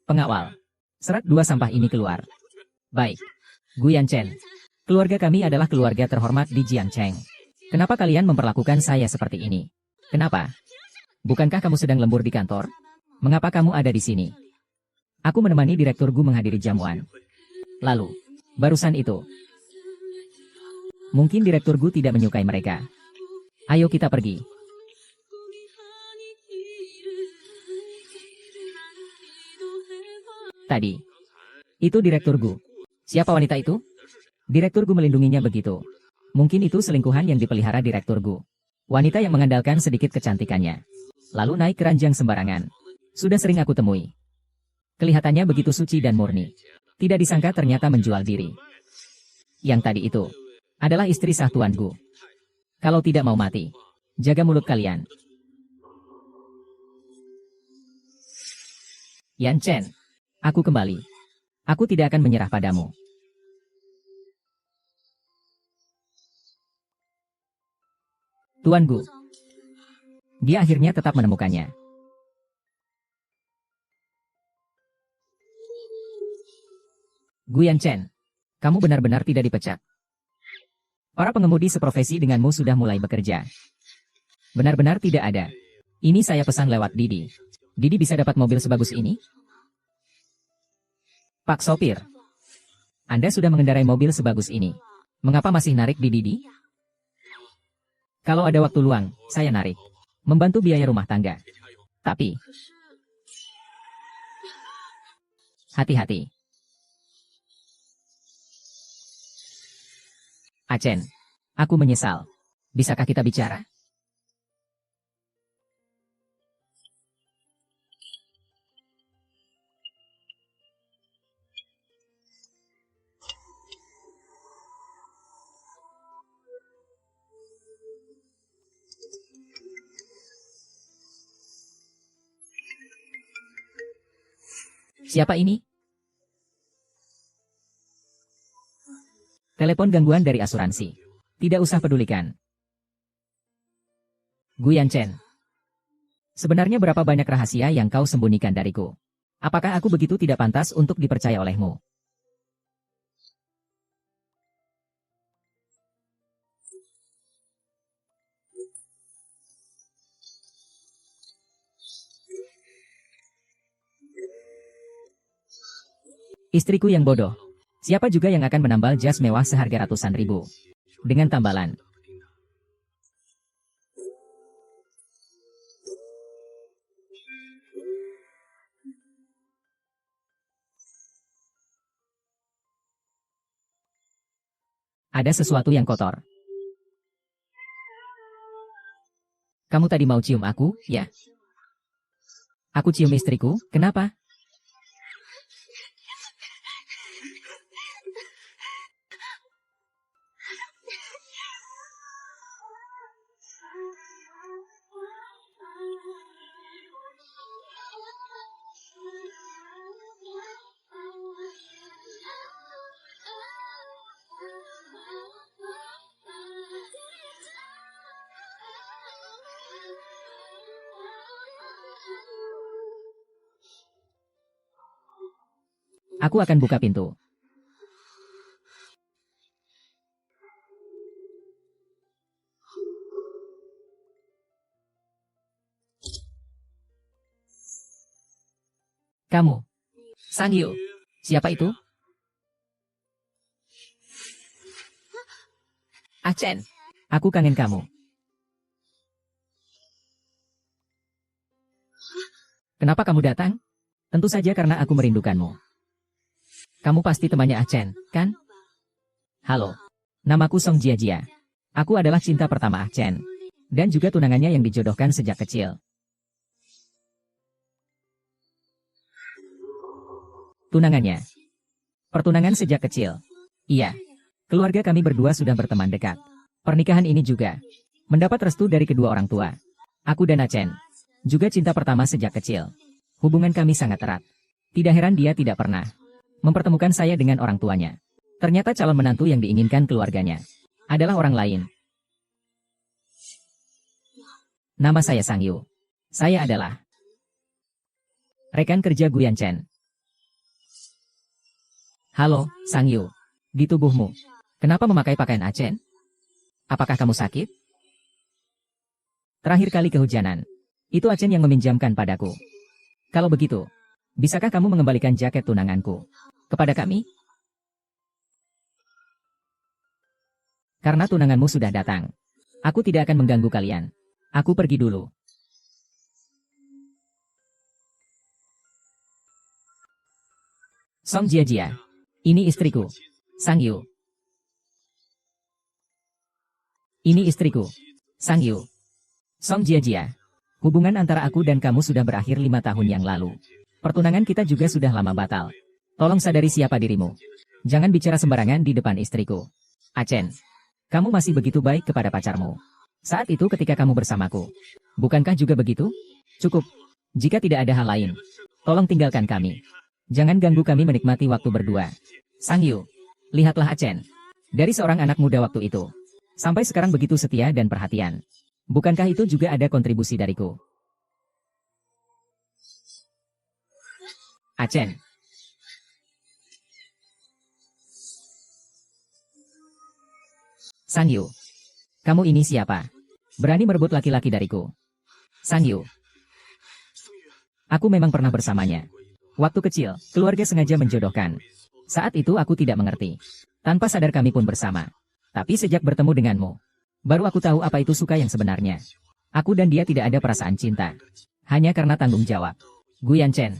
Pengawal. Serat 2 sampah ini keluar. Baik. Gu Yanchen. Keluarga kami adalah keluarga terhormat di Jiangcheng. Kenapa kalian memperlakukan saya seperti ini? Kenapa? Bukankah kamu sedang lembur di kantor? Mengapa kamu ada di sini? Aku menemani Direktur Gu menghadiri jamuan. Lalu, barusan itu. Mungkin Direktur Gu tidak menyukai mereka. Ayo kita pergi. Tadi. Itu Direktur Gu. Siapa wanita itu? Direktur Gu melindunginya begitu. Mungkin itu selingkuhan yang dipelihara Direktur Gu. Wanita yang mengandalkan sedikit kecantikannya. Lalu naik keranjang sembarangan. Sudah sering aku temui. Kelihatannya begitu suci dan murni. Tidak disangka ternyata menjual diri. Yang tadi itu adalah istri sah Tuan Gu. Kalau tidak mau mati, jaga mulut kalian. Yan Chen. Aku kembali. Aku tidak akan menyerah padamu. Tuan Gu. Dia akhirnya tetap menemukannya. Gu Yanchen. Kamu benar-benar tidak dipecat. Para pengemudi seprofesi denganmu sudah mulai bekerja. Benar-benar tidak ada. Ini saya pesan lewat Didi. Didi bisa dapat mobil sebagus ini? Pak sopir, Anda sudah mengendarai mobil sebagus ini. Mengapa masih narik di Didi? Kalau ada waktu luang, saya narik. Membantu biaya rumah tangga. Tapi, hati-hati. Achen, aku menyesal. Bisakah kita bicara? Siapa ini? Telepon gangguan dari asuransi. Tidak usah pedulikan. Gu Yanchen. Sebenarnya berapa banyak rahasia yang kau sembunyikan dariku? Apakah aku begitu tidak pantas untuk dipercaya olehmu? Istriku yang bodoh. Siapa juga yang akan menambal jas mewah seharga ratusan ribu? Dengan tambalan. Ada sesuatu yang kotor. Kamu tadi mau cium aku, ya? Aku cium istriku, kenapa? Aku akan buka pintu. Kamu. Sang Yu. Siapa itu? Chen. Aku kangen kamu. Kenapa kamu datang? Tentu saja karena aku merindukanmu. Kamu pasti temannya Chen, kan? Halo. Namaku Song Jia. Aku adalah cinta pertama Chen. Dan juga tunangannya yang dijodohkan sejak kecil. Tunangannya. Pertunangan sejak kecil. Iya. Keluarga kami berdua sudah berteman dekat. Pernikahan ini juga mendapat restu dari kedua orang tua. Aku dan Chen juga cinta pertama sejak kecil. Hubungan kami sangat erat. Tidak heran dia tidak pernah mempertemukan saya dengan orang tuanya. Ternyata calon menantu yang diinginkan keluarganya adalah orang lain. Nama saya Sang Yu. Saya adalah rekan kerja Guyan Chen. Halo, Sang Yu. Di tubuhmu, kenapa memakai pakaian Chen? Apakah kamu sakit? Terakhir kali kehujanan. Itu Chen yang meminjamkan padaku. Kalau begitu, bisakah kamu mengembalikan jaket tunanganku kepada kami? Karena tunanganmu sudah datang. Aku tidak akan mengganggu kalian. Aku pergi dulu. Song Jia. Ini istriku. Sang Yu. Ini istriku. Sang Yu. Song Jia. Hubungan antara aku dan kamu sudah berakhir 5 tahun yang lalu. Pertunangan kita juga sudah lama batal. Tolong sadari siapa dirimu. Jangan bicara sembarangan di depan istriku. Chen, kamu masih begitu baik kepada pacarmu. Saat itu ketika kamu bersamaku. Bukankah juga begitu? Cukup. Jika tidak ada hal lain, tolong tinggalkan kami. Jangan ganggu kami menikmati waktu berdua. Sang Yu, lihatlah Chen. Dari seorang anak muda waktu itu. Sampai sekarang begitu setia dan perhatian. Bukankah itu juga ada kontribusi dariku? Chen. Sang Yu. Kamu ini siapa? Berani merebut laki-laki dariku. Sang Yu. Aku memang pernah bersamanya. Waktu kecil, keluarga sengaja menjodohkan. Saat itu aku tidak mengerti. Tanpa sadar kami pun bersama. Tapi sejak bertemu denganmu, baru aku tahu apa itu suka yang sebenarnya. Aku dan dia tidak ada perasaan cinta. Hanya karena tanggung jawab. Guyan Chen.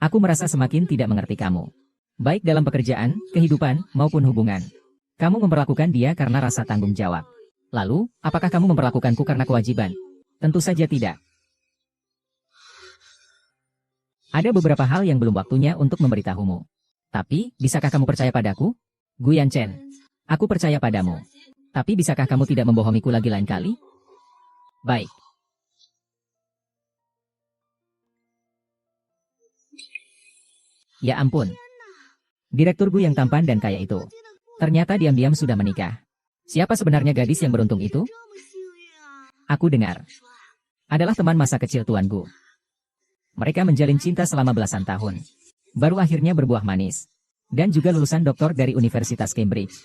Aku merasa semakin tidak mengerti kamu. Baik dalam pekerjaan, kehidupan, maupun hubungan. Kamu memperlakukan dia karena rasa tanggung jawab. Lalu, apakah kamu memperlakukanku karena kewajiban? Tentu saja tidak. Ada beberapa hal yang belum waktunya untuk memberitahumu. Tapi, bisakah kamu percaya padaku? Guyan Chen. Aku percaya padamu. Tapi bisakah kamu tidak membohongiku lagi lain kali? Baik. Ya ampun. Direktur Gu yang tampan dan kaya itu. Ternyata diam-diam sudah menikah. Siapa sebenarnya gadis yang beruntung itu? Aku dengar. Adalah teman masa kecil Tuan Gu. Mereka menjalin cinta selama belasan tahun. Baru akhirnya berbuah manis. Dan juga lulusan doktor dari Universitas Cambridge.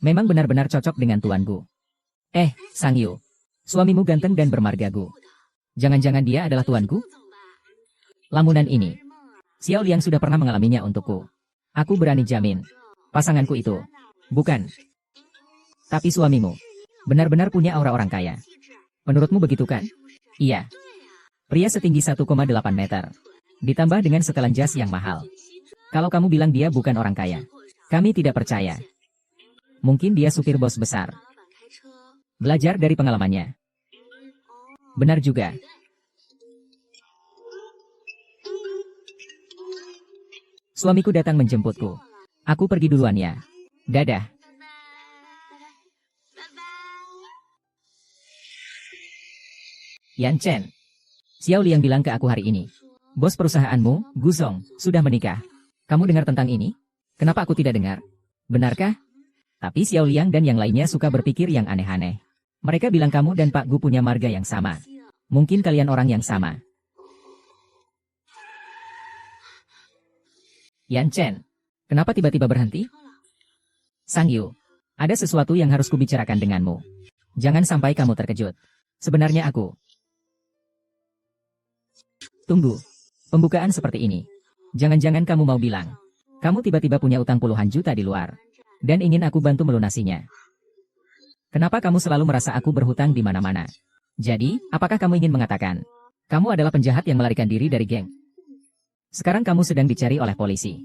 Memang benar-benar cocok dengan Tuan Gu. Sang Yu. Suamimu ganteng dan bermarga Gu. Jangan-jangan dia adalah Tuan Gu? Lamunan ini. Xiao Liang sudah pernah mengalaminya untukku. Aku berani jamin. Pasanganku itu. Bukan. Tapi suamimu. Benar-benar punya aura orang kaya. Menurutmu begitu kan? Iya. Pria setinggi 1,8 meter. Ditambah dengan setelan jas yang mahal. Kalau kamu bilang dia bukan orang kaya, kami tidak percaya. Mungkin dia supir bos besar. Belajar dari pengalamannya. Benar juga. Suamiku datang menjemputku. Aku pergi duluan ya. Dadah. Yan Chen. Xiao Liang bilang ke aku hari ini. Bos perusahaanmu, Gu Zong, sudah menikah. Kamu dengar tentang ini? Kenapa aku tidak dengar? Benarkah? Tapi Xiao Liang dan yang lainnya suka berpikir yang aneh-aneh. Mereka bilang kamu dan Pak Gu punya marga yang sama. Mungkin kalian orang yang sama. Yan Chen. Kenapa tiba-tiba berhenti? Sang Yu. Ada sesuatu yang harus kubicarakan denganmu. Jangan sampai kamu terkejut. Sebenarnya aku. Tunggu. Pembukaan seperti ini. Jangan-jangan kamu mau bilang, kamu tiba-tiba punya utang puluhan juta di luar, dan ingin aku bantu melunasinya. Kenapa kamu selalu merasa aku berhutang di mana-mana? Jadi, apakah kamu ingin mengatakan, kamu adalah penjahat yang melarikan diri dari geng? Sekarang kamu sedang dicari oleh polisi,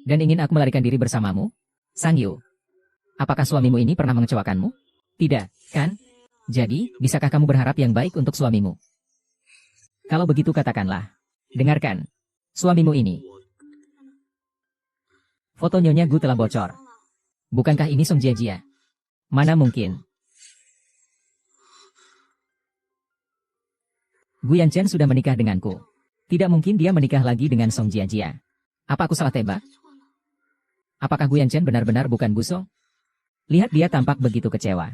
dan ingin aku melarikan diri bersamamu? Sangyu, apakah suamimu ini pernah mengecewakanmu? Tidak, kan? Jadi, bisakah kamu berharap yang baik untuk suamimu? Kalau begitu katakanlah. Dengarkan. Suamimu ini. Foto Nyonya Gu telah bocor. Bukankah ini Song Jiajia? Mana mungkin. Gu Yanchen sudah menikah denganku. Tidak mungkin dia menikah lagi dengan Song Jiajia. Apa aku salah tebak? Apakah Gu Yanchen benar-benar bukan Busong? Lihat dia tampak begitu kecewa.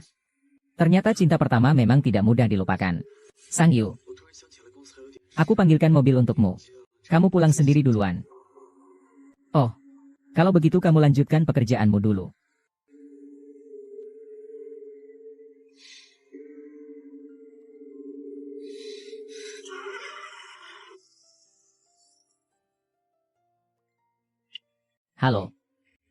Ternyata cinta pertama memang tidak mudah dilupakan. Sang Yu, aku panggilkan mobil untukmu. Kamu pulang sendiri duluan. Oh, kalau begitu kamu lanjutkan pekerjaanmu dulu. Halo.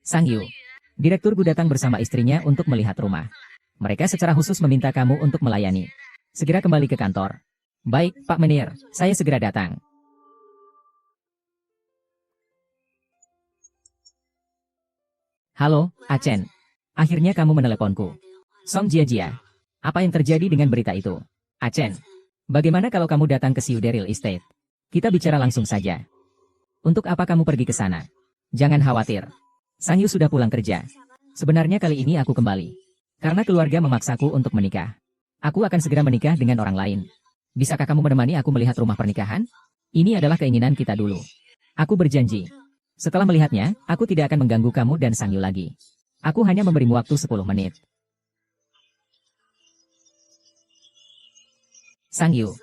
Sang Yu. Direktur Gu datang bersama istrinya untuk melihat rumah. Mereka secara khusus meminta kamu untuk melayani. Segera kembali ke kantor. Baik, Pak Menir, saya segera datang. Halo, Achen. Akhirnya kamu meneleponku. Song Jiajia, apa yang terjadi dengan berita itu? Achen, bagaimana kalau kamu datang ke Siu Real Estate? Kita bicara langsung saja. Untuk apa kamu pergi ke sana? Jangan khawatir. Sang Yu sudah pulang kerja. Sebenarnya kali ini aku kembali. Karena keluarga memaksaku untuk menikah. Aku akan segera menikah dengan orang lain. Bisakah kamu menemani aku melihat rumah pernikahan? Ini adalah keinginan kita dulu. Aku berjanji. Setelah melihatnya, aku tidak akan mengganggu kamu dan Sang Yu lagi. Aku hanya memberimu waktu 10 menit. Sang Yu.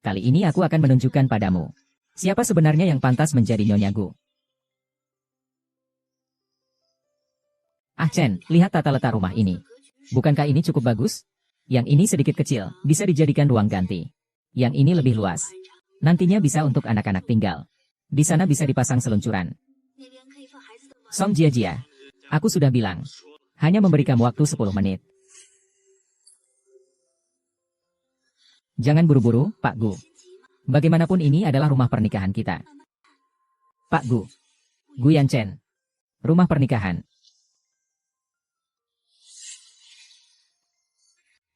Kali ini aku akan menunjukkan padamu. Siapa sebenarnya yang pantas menjadi Nyonya Gu. Ah Chen, lihat tata letak rumah ini. Bukankah ini cukup bagus? Yang ini sedikit kecil, bisa dijadikan ruang ganti. Yang ini lebih luas. Nantinya bisa untuk anak-anak tinggal. Di sana bisa dipasang seluncuran. Song Jiajia, aku sudah bilang. Hanya memberi kamu waktu 10 menit. Jangan buru-buru, Pak Gu. Bagaimanapun ini adalah rumah pernikahan kita. Pak Gu. Gu Yanchen. Rumah pernikahan.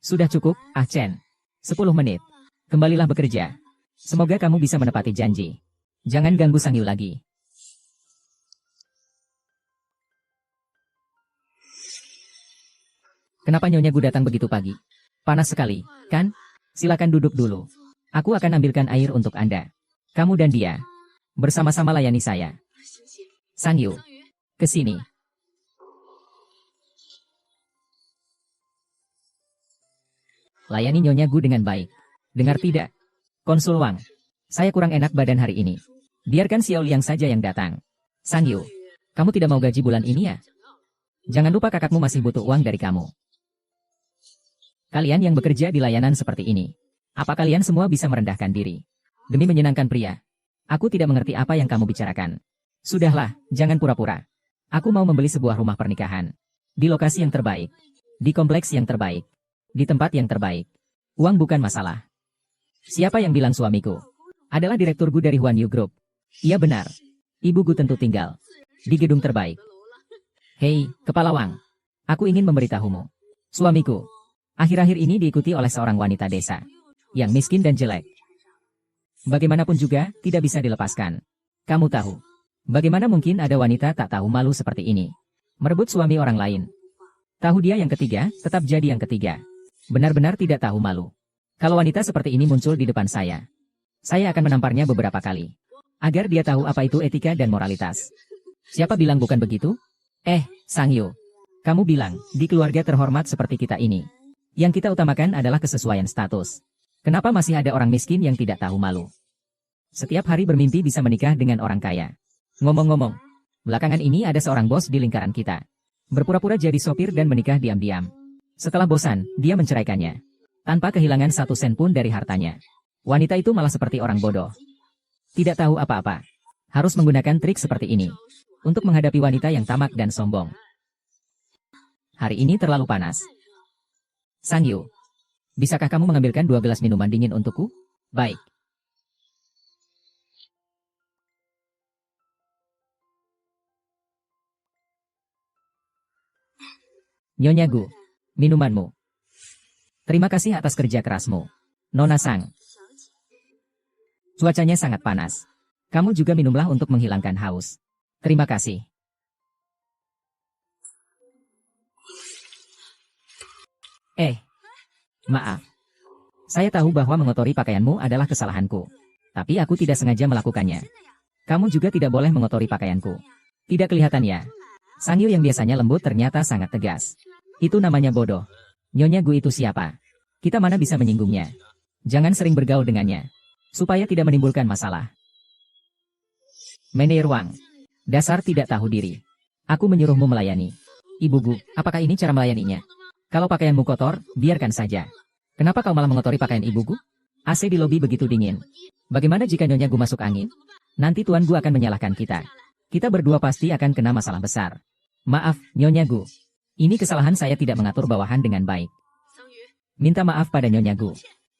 Sudah cukup, Ah Chen. 10 menit. Kembalilah bekerja. Semoga kamu bisa menepati janji. Jangan ganggu Sang Yu lagi. Kenapa Nyonya Gu datang begitu pagi? Panas sekali, kan? Silakan duduk dulu. Aku akan ambilkan air untuk Anda. Kamu dan dia. Bersama-sama layani saya. Sang Yu. Ke sini. Layani Nyonya Gu dengan baik. Dengar tidak? Konsul Wang. Saya kurang enak badan hari ini. Biarkan Xiao Liang saja yang datang. Sang Yu. Kamu tidak mau gaji bulan ini ya? Jangan lupa kakakmu masih butuh uang dari kamu. Kalian yang bekerja di layanan seperti ini. Apa kalian semua bisa merendahkan diri? Demi menyenangkan pria. Aku tidak mengerti apa yang kamu bicarakan. Sudahlah, jangan pura-pura. Aku mau membeli sebuah rumah pernikahan. Di lokasi yang terbaik. Di kompleks yang terbaik. Di tempat yang terbaik. Uang bukan masalah. Siapa yang bilang suamiku? Adalah direktur Gu dari Huan Yu Group. Iya benar. Ibu Gu tentu tinggal. Di gedung terbaik. Hei, Kepala Wang. Aku ingin memberitahumu. Suamiku. Akhir-akhir ini diikuti oleh seorang wanita desa. Yang miskin dan jelek. Bagaimanapun juga, tidak bisa dilepaskan. Kamu tahu. Bagaimana mungkin ada wanita tak tahu malu seperti ini? Merebut suami orang lain. Tahu dia yang ketiga, tetap jadi yang ketiga. Benar-benar tidak tahu malu. Kalau wanita seperti ini muncul di depan saya akan menamparnya beberapa kali. Agar dia tahu apa itu etika dan moralitas. Siapa bilang bukan begitu? Sang Yu. Kamu bilang, di keluarga terhormat seperti kita ini. Yang kita utamakan adalah kesesuaian status. Kenapa masih ada orang miskin yang tidak tahu malu? Setiap hari bermimpi bisa menikah dengan orang kaya. Ngomong-ngomong, belakangan ini ada seorang bos di lingkaran kita. Berpura-pura jadi sopir dan menikah diam-diam. Setelah bosan, dia menceraikannya. Tanpa kehilangan 1 sen pun dari hartanya. Wanita itu malah seperti orang bodoh. Tidak tahu apa-apa. Harus menggunakan trik seperti ini. Untuk menghadapi wanita yang tamak dan sombong. Hari ini terlalu panas. Sang Yu. Bisakah kamu mengambilkan 2 gelas minuman dingin untukku? Baik. Nyonya Gu. Minumanmu. Terima kasih atas kerja kerasmu. Nona Sang. Cuacanya sangat panas. Kamu juga minumlah untuk menghilangkan haus. Terima kasih. Maaf. Saya tahu bahwa mengotori pakaianmu adalah kesalahanku. Tapi aku tidak sengaja melakukannya. Kamu juga tidak boleh mengotori pakaianku. Tidak kelihatan ya? Sang Yu yang biasanya lembut ternyata sangat tegas. Itu namanya bodoh. Nyonya Gu itu siapa? Kita mana bisa menyinggungnya? Jangan sering bergaul dengannya. Supaya tidak menimbulkan masalah. Menir Wang. Dasar tidak tahu diri. Aku menyuruhmu melayani. Ibu Gu, apakah ini cara melayaninya? Kalau pakaianmu kotor, biarkan saja. Kenapa kau malah mengotori pakaian Ibu Gu? AC di lobi begitu dingin. Bagaimana jika Nyonya Gu masuk angin? Nanti Tuan Gu akan menyalahkan kita. Kita berdua pasti akan kena masalah besar. Maaf, Nyonya Gu. Ini kesalahan saya tidak mengatur bawahan dengan baik. Minta maaf pada Nyonya Gu.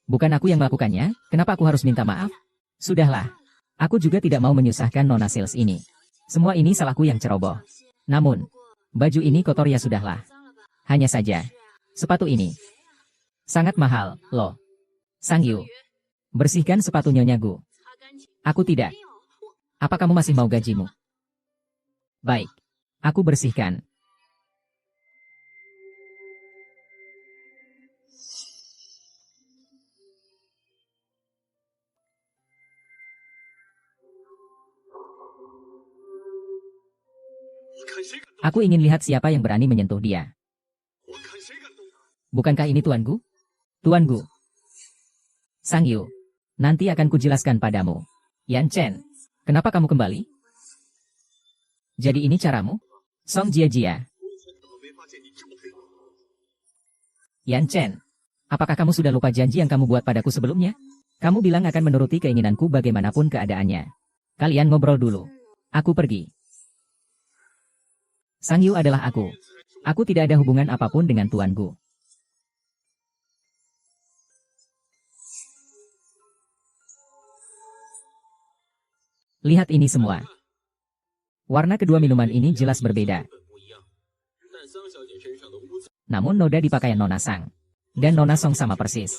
Bukan aku yang melakukannya, kenapa aku harus minta maaf? Sudahlah. Aku juga tidak mau menyusahkan Nona Sales ini. Semua ini salahku yang ceroboh. Namun, baju ini kotor ya sudahlah. Hanya saja, sepatu ini sangat mahal, loh. Sang Yu, bersihkan sepatu Nyonya Gu. Aku tidak. Apa kamu masih mau gajimu? Baik, aku bersihkan. Aku ingin lihat siapa yang berani menyentuh dia. Bukankah ini Tuan Gu? Tuan Gu. Sang Yu, nanti akan kujelaskan padamu. Yan Chen, kenapa kamu kembali? Jadi ini caramu? Song Jia Jia. Yan Chen, apakah kamu sudah lupa janji yang kamu buat padaku sebelumnya? Kamu bilang akan menuruti keinginanku bagaimanapun keadaannya. Kalian ngobrol dulu. Aku pergi. Sang Yu adalah aku. Aku tidak ada hubungan apapun dengan Tuan Gu. Lihat ini semua. Warna kedua minuman ini jelas berbeda. Namun noda di pakaian Nona Sang dan Nona Song sama persis.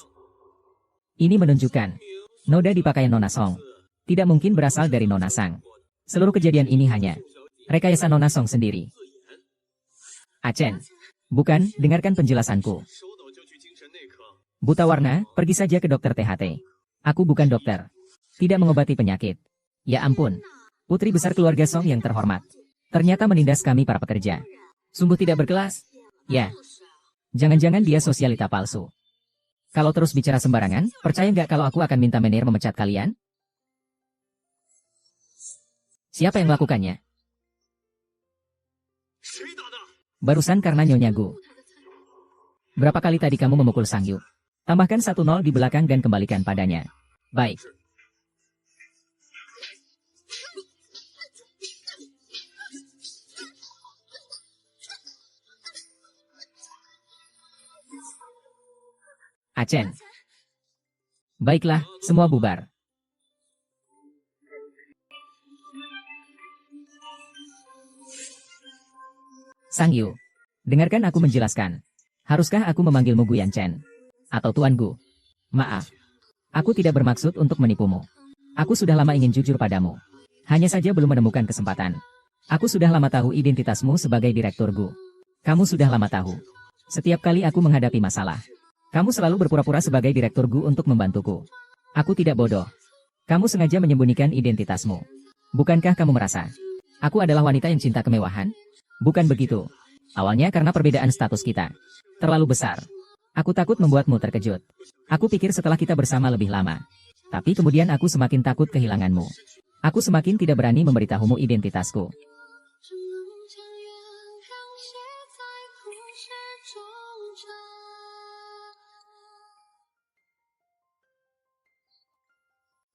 Ini menunjukkan noda di pakaian Nona Song tidak mungkin berasal dari Nona Sang. Seluruh kejadian ini hanya rekayasa Nona Song sendiri. Achen, bukan, dengarkan penjelasanku. Buta warna, pergi saja ke dokter THT. Aku bukan dokter. Tidak mengobati penyakit. Ya ampun. Putri besar keluarga Song yang terhormat. Ternyata menindas kami para pekerja. Sungguh tidak berkelas. Ya. Jangan-jangan dia sosialita palsu. Kalau terus bicara sembarangan, percaya nggak kalau aku akan minta Menir memecat kalian? Siapa yang melakukannya? Barusan karena Nyonya Gu. Berapa kali tadi kamu memukul Sang Yu? Tambahkan 1-0 di belakang dan kembalikan padanya. Baik. Achen. Baiklah, semua bubar. Sang Yu, dengarkan aku menjelaskan. Haruskah aku memanggilmu Gu Yan Chen? Atau Tuan Gu? Maaf. Aku tidak bermaksud untuk menipumu. Aku sudah lama ingin jujur padamu. Hanya saja belum menemukan kesempatan. Aku sudah lama tahu identitasmu sebagai Direktur Gu. Kamu sudah lama tahu. Setiap kali aku menghadapi masalah, kamu selalu berpura-pura sebagai Direktur Gu untuk membantuku. Aku tidak bodoh. Kamu sengaja menyembunyikan identitasmu. Bukankah kamu merasa aku adalah wanita yang cinta kemewahan? Bukan begitu. Awalnya karena perbedaan status kita terlalu besar. Aku takut membuatmu terkejut. Aku pikir setelah kita bersama lebih lama. Tapi kemudian aku semakin takut kehilanganmu. Aku semakin tidak berani memberitahumu identitasku.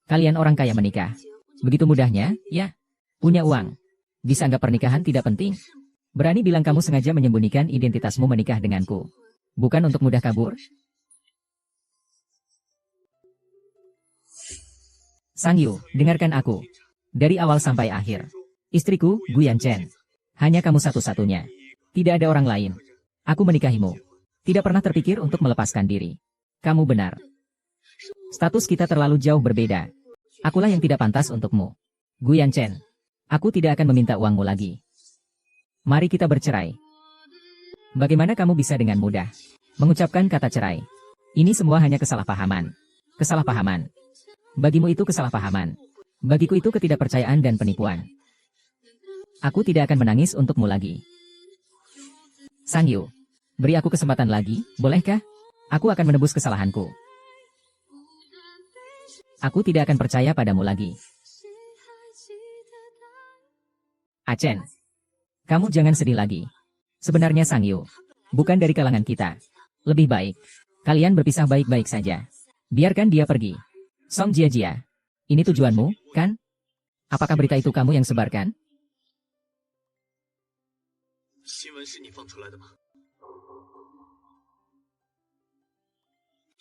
Kalian orang kaya menikah. Begitu mudahnya, ya. Punya uang. Bisa anggap pernikahan tidak penting. Berani bilang kamu sengaja menyembunyikan identitasmu menikah denganku. Bukan untuk mudah kabur. Sang Yu, dengarkan aku. Dari awal sampai akhir. Istriku, Guyan Chen. Hanya kamu satu-satunya. Tidak ada orang lain. Aku menikahimu. Tidak pernah terpikir untuk melepaskan diri. Kamu benar. Status kita terlalu jauh berbeda. Akulah yang tidak pantas untukmu. Guyan Chen. Aku tidak akan meminta uangmu lagi. Mari kita bercerai. Bagaimana kamu bisa dengan mudah mengucapkan kata cerai? Ini semua hanya kesalahpahaman. Kesalahpahaman. Bagimu itu kesalahpahaman. Bagiku itu ketidakpercayaan dan penipuan. Aku tidak akan menangis untukmu lagi. Sang Yu, beri aku kesempatan lagi, bolehkah? Aku akan menebus kesalahanku. Aku tidak akan percaya padamu lagi. Achen, kamu jangan sedih lagi. Sebenarnya Sang Yu bukan dari kalangan kita. Lebih baik kalian berpisah baik-baik saja. Biarkan dia pergi. Song Jia, ini tujuanmu, kan? Apakah berita itu kamu yang sebarkan?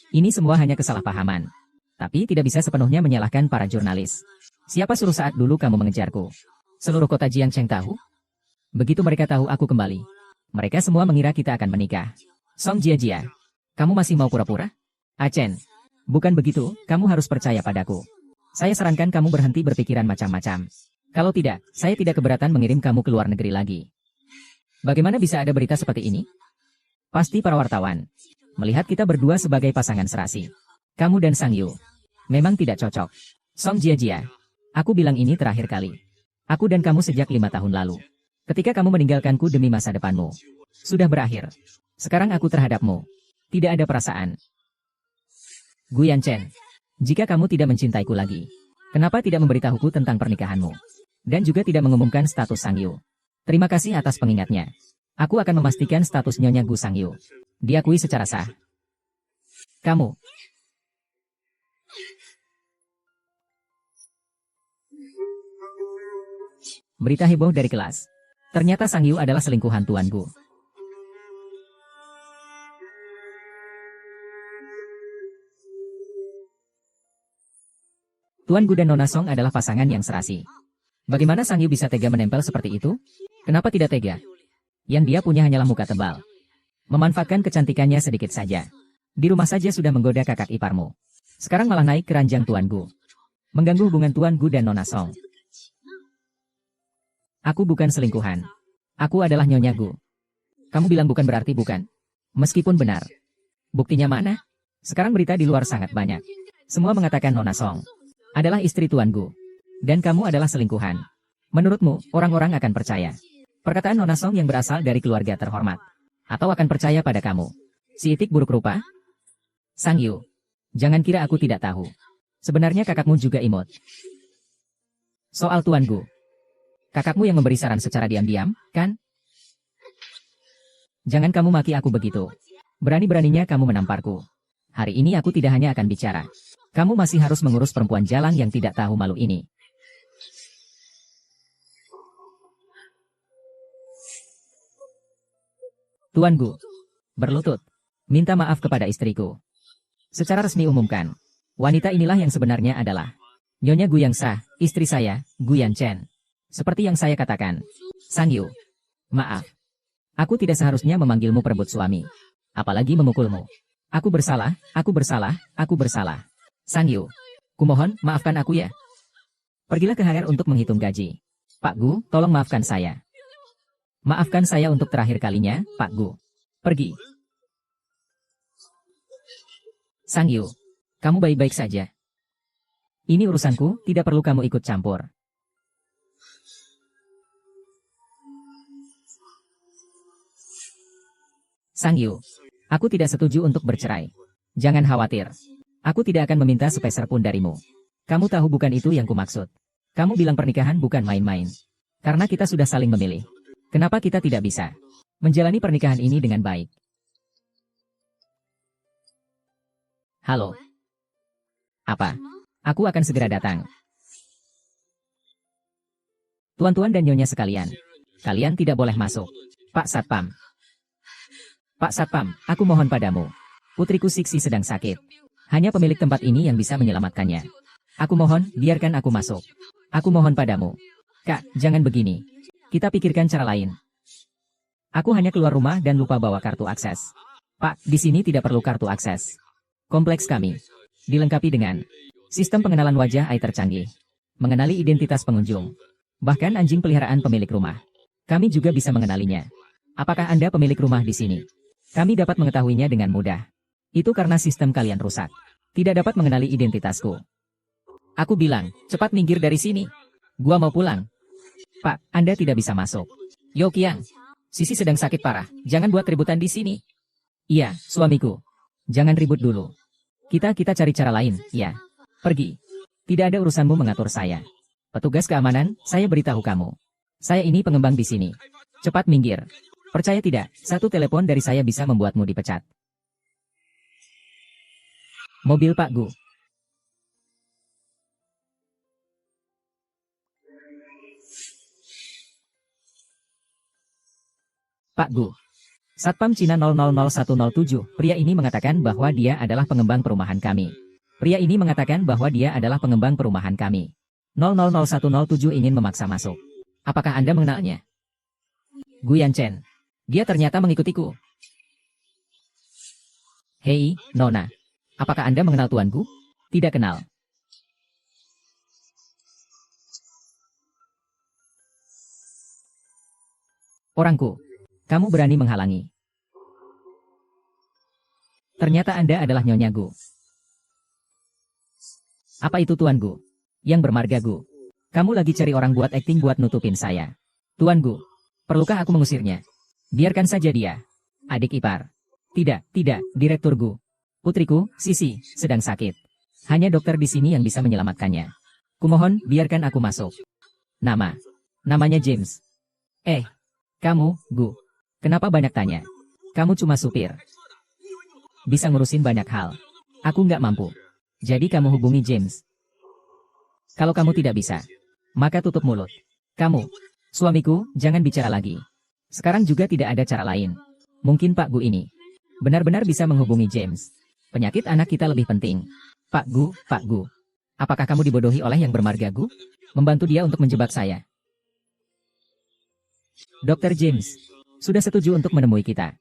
Ini semua hanya kesalahpahaman. Tapi tidak bisa sepenuhnya menyalahkan para jurnalis. Siapa suruh saat dulu kamu mengejarku? Seluruh kota Jiangcheng tahu? Begitu mereka tahu aku kembali, mereka semua mengira kita akan menikah. Song Jia, kamu masih mau pura-pura? Achen, bukan begitu, kamu harus percaya padaku. Saya sarankan kamu berhenti berpikiran macam-macam. Kalau tidak, saya tidak keberatan mengirim kamu ke luar negeri lagi. Bagaimana bisa ada berita seperti ini? Pasti para wartawan melihat kita berdua sebagai pasangan serasi. Kamu dan Sang Yu memang tidak cocok. Song Jia, aku bilang ini terakhir kali. Aku dan kamu sejak 5 tahun lalu. Ketika kamu meninggalkanku demi masa depanmu. Sudah berakhir. Sekarang aku terhadapmu. Tidak ada perasaan. Guyan Chen, jika kamu tidak mencintaiku lagi, kenapa tidak memberitahuku tentang pernikahanmu? Dan juga tidak mengumumkan status Sang Yu. Terima kasih atas pengingatnya. Aku akan memastikan status Nyonya Gu Sang Yu diakui secara sah. Kamu. Berita heboh dari kelas. Ternyata Sang Yu adalah selingkuhan Tuan Gu. Tuan Gu dan Nona Song adalah pasangan yang serasi. Bagaimana Sang Yu bisa tega menempel seperti itu? Kenapa tidak tega? Yang dia punya hanyalah muka tebal. Memanfaatkan kecantikannya sedikit saja. Di rumah saja sudah menggoda kakak iparmu. Sekarang malah naik ke ranjang Tuan Gu. Mengganggu hubungan Tuan Gu dan Nona Song. Aku bukan selingkuhan. Aku adalah Nyonya Gu. Kamu bilang bukan berarti bukan. Meskipun benar. Buktinya mana? Sekarang berita di luar sangat banyak. Semua mengatakan Nona Song adalah istri Tuan Gu. Dan kamu adalah selingkuhan. Menurutmu, orang-orang akan percaya perkataan Nona Song yang berasal dari keluarga terhormat? Atau akan percaya pada kamu? Si itik buruk rupa? Sang Yu, jangan kira aku tidak tahu. Sebenarnya kakakmu juga imut. Soal Tuan Gu. Kakakmu yang memberi saran secara diam-diam, kan? Jangan kamu maki aku begitu. Berani-beraninya kamu menamparku. Hari ini aku tidak hanya akan bicara. Kamu masih harus mengurus perempuan jalang yang tidak tahu malu ini. Tuan Gu, berlutut, minta maaf kepada istriku. Secara resmi umumkan, wanita inilah yang sebenarnya adalah Nyonya Gu yang sah, istri saya, Guyan Chen. Seperti yang saya katakan, Sang Yu, maaf. Aku tidak seharusnya memanggilmu perebut suami. Apalagi memukulmu. Aku bersalah, aku bersalah, aku bersalah. Sang Yu, kumohon, maafkan aku ya. Pergilah ke HR untuk menghitung gaji. Pak Gu, tolong maafkan saya. Maafkan saya untuk terakhir kalinya, Pak Gu. Pergi. Sang Yu, kamu baik-baik saja. Ini urusanku, tidak perlu kamu ikut campur. Sang Yu, aku tidak setuju untuk bercerai. Jangan khawatir. Aku tidak akan meminta sepeser pun darimu. Kamu tahu bukan itu yang kumaksud. Kamu bilang pernikahan bukan main-main. Karena kita sudah saling memilih. Kenapa kita tidak bisa menjalani pernikahan ini dengan baik? Halo. Apa? Aku akan segera datang. Tuan-tuan dan nyonya sekalian, kalian tidak boleh masuk. Pak Satpam. Pak Satpam, aku mohon padamu. Putriku Siksi sedang sakit. Hanya pemilik tempat ini yang bisa menyelamatkannya. Aku mohon, biarkan aku masuk. Aku mohon padamu. Kak, jangan begini. Kita pikirkan cara lain. Aku hanya keluar rumah dan lupa bawa kartu akses. Pak, di sini tidak perlu kartu akses. Kompleks kami dilengkapi dengan sistem pengenalan wajah AI tercanggih, mengenali identitas pengunjung, bahkan anjing peliharaan pemilik rumah. Kami juga bisa mengenalinya. Apakah Anda pemilik rumah di sini? Kami dapat mengetahuinya dengan mudah. Itu karena sistem kalian rusak. Tidak dapat mengenali identitasku. Aku bilang, cepat minggir dari sini. Gua mau pulang. Pak, Anda tidak bisa masuk. Yo Qiang, Sisi sedang sakit parah. Jangan buat keributan di sini. Iya, suamiku. Jangan ribut dulu. Kita cari cara lain, ya. Pergi. Tidak ada urusanmu mengatur saya. Petugas keamanan, saya beritahu kamu. Saya ini pengembang di sini. Cepat minggir. Percaya tidak, satu telepon dari saya bisa membuatmu dipecat. Mobil Pak Gu. Pak Gu. Satpam Cina 000107, pria ini mengatakan bahwa dia adalah pengembang perumahan kami. Pria ini mengatakan bahwa dia adalah pengembang perumahan kami. 000107 ingin memaksa masuk. Apakah Anda mengenalnya? Gu Yanchen. Dia ternyata mengikutiku. Hei, Nona. Apakah Anda mengenal tuanku? Tidak kenal. Orangku. Kamu berani menghalangi. Ternyata Anda adalah Nyonya Gu. Apa itu Tuan Gu? Yang bermarga Gu. Kamu lagi cari orang buat akting buat nutupin saya. Tuan Gu, perlukah aku mengusirnya? Biarkan saja dia. Adik ipar. Tidak, Direktur Gu. Putriku, Sisi, sedang sakit. Hanya dokter di sini yang bisa menyelamatkannya. Kumohon, biarkan aku masuk. Namanya James. Kamu, Gu. Kenapa banyak tanya? Kamu cuma supir. Bisa ngurusin banyak hal. Aku nggak mampu. Jadi kamu hubungi James. Kalau kamu tidak bisa, maka tutup mulut. Kamu, suamiku, jangan bicara lagi. Sekarang juga tidak ada cara lain. Mungkin Pak Gu ini benar-benar bisa menghubungi James. Penyakit anak kita lebih penting. Pak Gu. Apakah kamu dibodohi oleh yang bermarga Gu? Membantu dia untuk menjebak saya. Dr. James sudah setuju untuk menemui kita.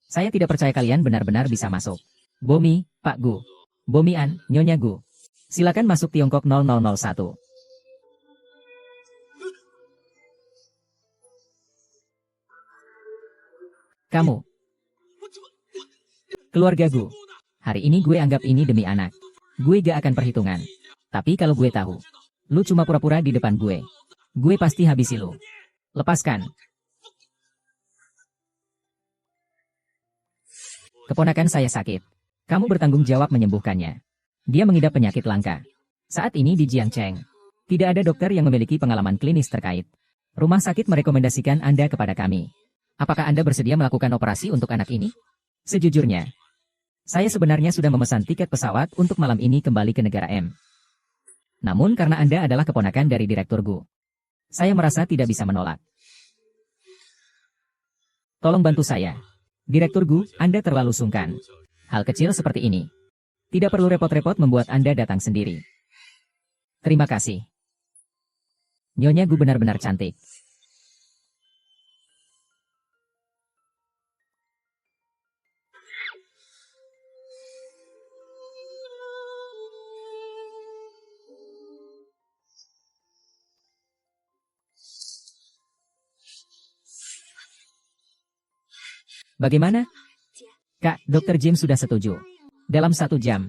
Saya tidak percaya kalian benar-benar bisa masuk. Bomi, Pak Gu. Bomian, Nyonya Gu. Silakan masuk Tiongkok 0001. Kamu. Keluarga Gu. Hari ini gue anggap ini demi anak. Gue gak akan perhitungan. Tapi kalau gue tahu, lu cuma pura-pura di depan gue pasti habisi lu. Lepaskan. Keponakan saya sakit. Kamu bertanggung jawab menyembuhkannya. Dia mengidap penyakit langka. Saat ini di Jiangcheng. Tidak ada dokter yang memiliki pengalaman klinis terkait. Rumah sakit merekomendasikan Anda kepada kami. Apakah Anda bersedia melakukan operasi untuk anak ini? Sejujurnya, saya sebenarnya sudah memesan tiket pesawat untuk malam ini kembali ke negara M. Namun karena Anda adalah keponakan dari Direktur Gu, saya merasa tidak bisa menolak. Tolong bantu saya. Direktur Gu, Anda terlalu sungkan. Hal kecil seperti ini tidak perlu repot-repot membuat Anda datang sendiri. Terima kasih. Nyonya Gu benar-benar cantik. Bagaimana? Kak, Dr. James sudah setuju. Dalam 1 jam,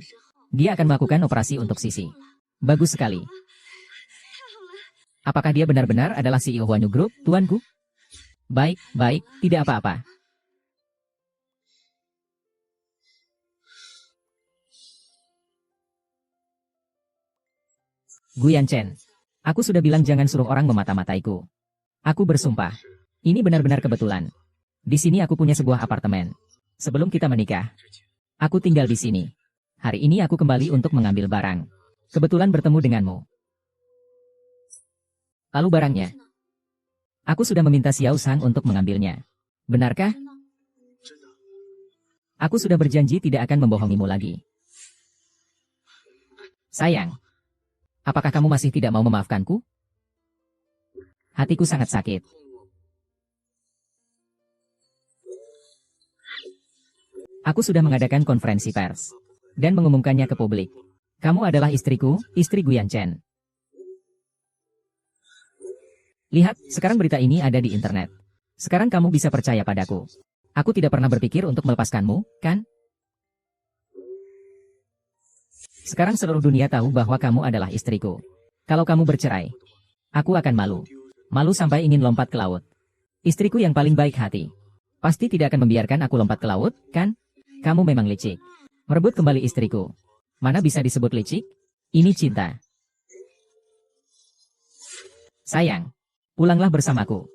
dia akan melakukan operasi untuk Sisi. Bagus sekali. Apakah dia benar-benar adalah CEO Huanyu Group, tuanku? Baik, tidak apa-apa. Gu Yanchen, aku sudah bilang jangan suruh orang memata-mataiku. Aku bersumpah, ini benar-benar kebetulan. Di sini aku punya sebuah apartemen. Sebelum kita menikah, aku tinggal di sini. Hari ini aku kembali untuk mengambil barang. Kebetulan bertemu denganmu. Lalu barangnya. Aku sudah meminta Xiao Sang untuk mengambilnya. Benarkah? 真的， Aku sudah berjanji tidak akan membohongimu lagi. Sayang, apakah kamu masih tidak mau memaafkanku? Hatiku sangat sakit. 痛我。 Aku sudah mengadakan konferensi pers dan mengumumkannya ke publik. Kamu adalah istriku, istri Guyan Chen. Lihat, sekarang berita ini ada di internet. Sekarang kamu bisa percaya padaku. Aku tidak pernah berpikir untuk melepaskanmu, kan? Sekarang seluruh dunia tahu bahwa kamu adalah istriku. Kalau kamu bercerai, aku akan malu. Malu sampai ingin lompat ke laut. Istriku yang paling baik hati. Pasti tidak akan membiarkan aku lompat ke laut, kan? Kamu memang licik. Merebut kembali istriku. Mana bisa disebut licik? Ini cinta. Sayang, pulanglah bersamaku.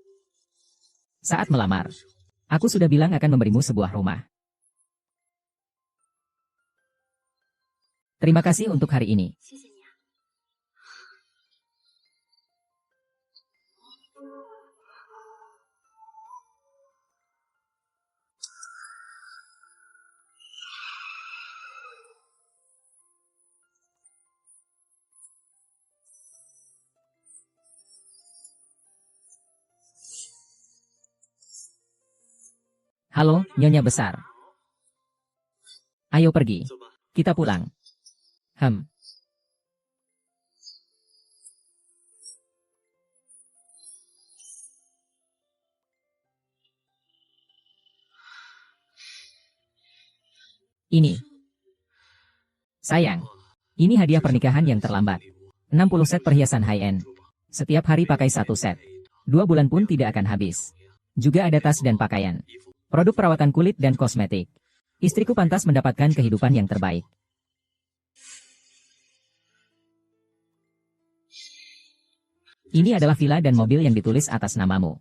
Saat melamar, aku sudah bilang akan memberimu sebuah rumah. Terima kasih untuk hari ini. 谢谢你啊。 Halo, Nyonya Besar. Ayo pergi. 走吧。 Kita pulang. Ini. Sayang, ini hadiah pernikahan yang terlambat. 60 set perhiasan high-end. Setiap hari pakai 1 set. 2 bulan pun tidak akan habis. Juga ada tas dan pakaian. Produk perawatan kulit dan kosmetik. Istriku pantas mendapatkan kehidupan yang terbaik. Ini adalah villa dan mobil yang ditulis atas namamu.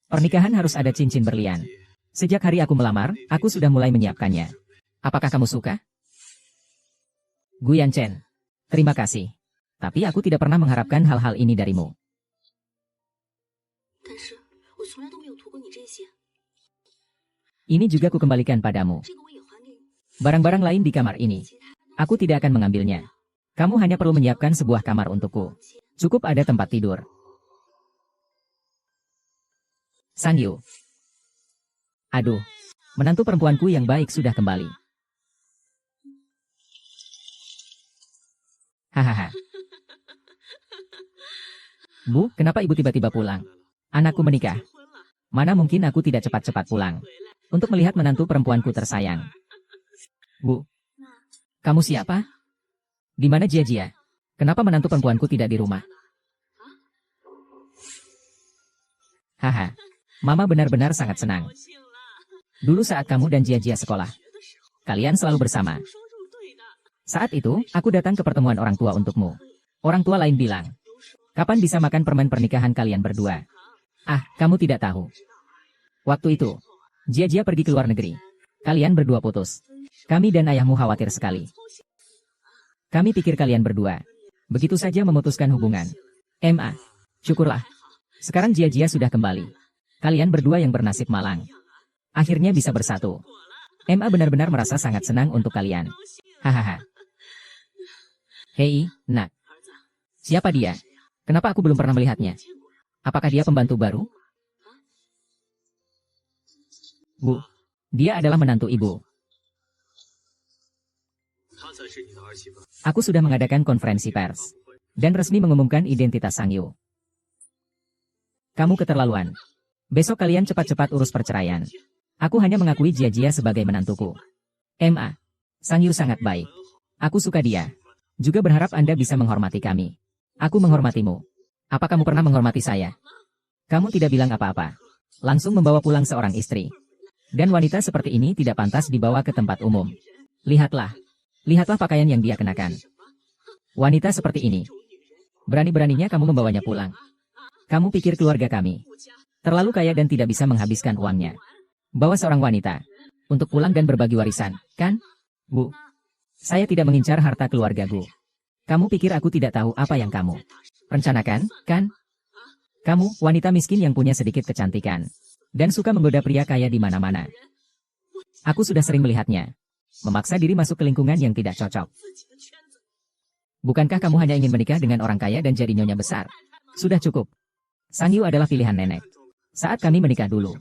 Pernikahan harus ada cincin berlian. Sejak hari aku melamar, aku sudah mulai menyiapkannya. Apakah kamu suka? Guyan Chen, terima kasih. Tapi aku tidak pernah mengharapkan hal-hal ini darimu. 但是我从来都没有图过你这些， Ini juga kukembalikan padamu. 这个我也还给你。 Barang-barang lain di kamar ini. 其他的 Aku tidak akan mengambilnya. Kamu hanya perlu menyiapkan sebuah kamar untukku. Cukup ada tempat tidur. Sangyu. Aduh, menantu perempuanku yang baik sudah kembali. Hahaha. Bu, kenapa ibu tiba-tiba pulang? Anakku menikah. Mana mungkin aku tidak cepat-cepat pulang. Untuk melihat menantu perempuanku tersayang. Bu, kamu siapa? Di mana Jia? Kenapa menantu perempuanku tidak di rumah? Haha, Mama benar-benar sangat senang. 高兴了。 Dulu saat kamu dan Jia sekolah, 学的时候 kalian selalu bersama. 双入队的， Saat itu, aku datang ke pertemuan orang tua untukmu. Orang tua lain bilang, kapan bisa makan permen pernikahan kalian berdua? Ah, kamu tidak tahu. Waktu itu, Jia pergi ke luar negeri. Kalian berdua putus. Kami dan ayahmu khawatir sekali. Kami pikir kalian berdua. Begitu saja memutuskan hubungan. MA, syukurlah. Sekarang Jia sudah kembali. Kalian berdua yang bernasib malang. Akhirnya bisa bersatu. MA benar-benar merasa sangat senang untuk kalian. Hahaha. Hei, nak. 儿子， Siapa dia? Kenapa aku belum pernah melihatnya? 见过。 Apakah dia pembantu baru? Bu, dia adalah menantu ibu. 她才是你的儿媳妇。 Aku sudah mengadakan konferensi pers dan resmi mengumumkan identitas Sangyu. Kamu keterlaluan. Besok kalian cepat-cepat urus perceraian. Aku hanya mengakui Jia sebagai menantuku. MA, Sangyu sangat baik. Aku suka dia. Juga berharap Anda bisa menghormati kami. Aku menghormatimu. Apa kamu pernah menghormati saya? Kamu tidak bilang apa-apa. Langsung membawa pulang seorang istri. Dan wanita seperti ini tidak pantas dibawa ke tempat umum. Lihatlah. Lihatlah pakaian yang dia kenakan. Wanita seperti ini. Berani-beraninya kamu membawanya pulang. Kamu pikir keluarga kami terlalu kaya dan tidak bisa menghabiskan uangnya. Bawa seorang wanita Untuk pulang dan berbagi warisan, kan? Bu, saya tidak mengincar harta keluargaku. Kamu pikir aku tidak tahu apa yang kamu rencanakan, kan? Kamu, wanita miskin yang punya sedikit kecantikan. Dan suka menggoda pria kaya di mana-mana. Aku sudah sering melihatnya. Memaksa diri masuk ke lingkungan yang tidak cocok. Bukankah kamu hanya ingin menikah dengan orang kaya dan jadi nyonya besar? Sudah cukup. Sang Yu adalah pilihan nenek. Saat kami menikah dulu,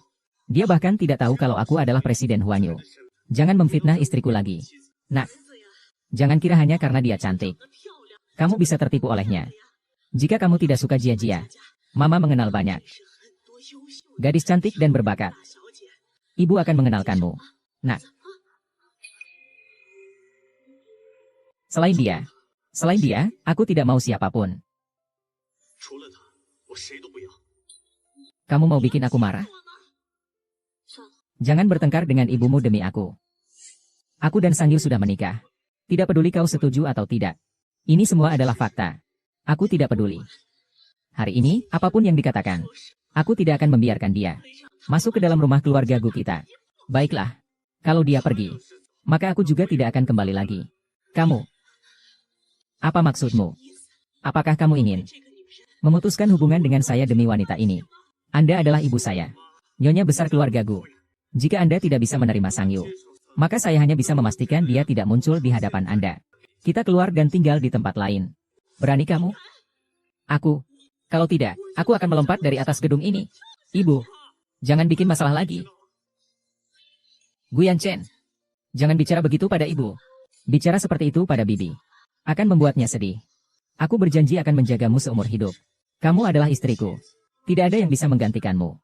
dia bahkan tidak tahu kalau aku adalah Presiden Huan Yu. Jangan memfitnah istriku lagi. Nak, jangan kira hanya karena dia cantik. Kamu bisa tertipu olehnya. Jika kamu tidak suka Jia-Jia, Mama mengenal banyak gadis cantik dan berbakat. Ibu akan mengenalkanmu. Nak. Selain dia, aku tidak mau siapapun. Kamu mau bikin aku marah? Jangan bertengkar dengan ibumu demi aku. Aku dan Sang Yu sudah menikah. Tidak peduli kau setuju atau tidak. Ini semua adalah fakta. Aku tidak peduli. Hari ini, apapun yang dikatakan, aku tidak akan membiarkan dia masuk ke dalam rumah keluarga Gu kita. Baiklah, kalau dia pergi, maka aku juga tidak akan kembali lagi. Kamu, apa maksudmu? Apakah kamu ingin memutuskan hubungan dengan saya demi wanita ini? Anda adalah ibu saya, nyonya besar keluarga Gu. Jika Anda tidak bisa menerima Sang Yu, maka saya hanya bisa memastikan dia tidak muncul di hadapan Anda. Kita keluar dan tinggal di tempat lain. Berani kamu? Kalau tidak, aku akan melompat dari atas gedung ini. Ibu, jangan bikin masalah lagi. Guyan Chen, jangan bicara begitu pada ibu. Bicara seperti itu pada bibi akan membuatnya sedih. Aku berjanji akan menjagamu seumur hidup. Kamu adalah istriku. Tidak ada yang bisa menggantikanmu.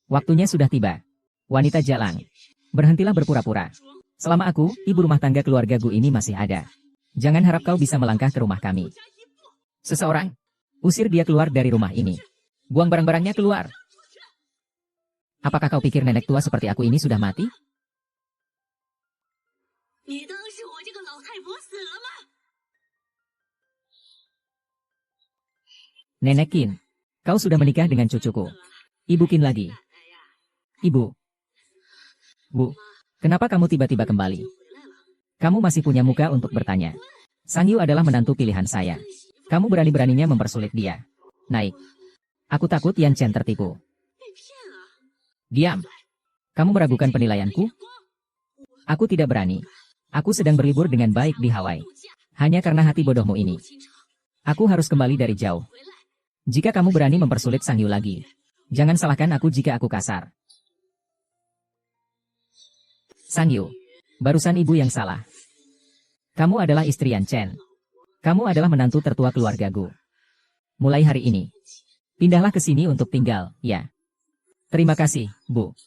Waktunya sudah tiba. Wanita jalang, berhentilah berpura-pura. Selama aku, ibu rumah tangga keluarga Gu ini masih ada. Jangan harap kau bisa melangkah ke rumah kami. Seseorang, usir dia keluar dari rumah ini. Buang barang-barangnya keluar. Apakah kau pikir nenek tua seperti aku ini sudah mati? Nenek Qin, kau sudah menikah dengan cucuku. Ibu Qin lagi. Ibu. Bu, kenapa kamu tiba-tiba kembali? Kamu masih punya muka untuk bertanya. Sang Yu adalah menantu pilihan saya. Kamu berani-beraninya mempersulit dia. Naik. Aku takut Yan Chen tertipu. Diam. Kamu meragukan penilaianku? Aku tidak berani. Aku sedang berlibur dengan baik di Hawaii. Hanya karena hati bodohmu ini. Aku harus kembali dari jauh. Jika kamu berani mempersulit Sang Yu lagi, jangan salahkan aku jika aku kasar. Sang Yu, barusan ibu yang salah. Kamu adalah istri Yan Chen. Kamu adalah menantu tertua keluarga Gu. Mulai hari ini, pindahlah ke sini untuk tinggal, ya. Terima kasih, Bu.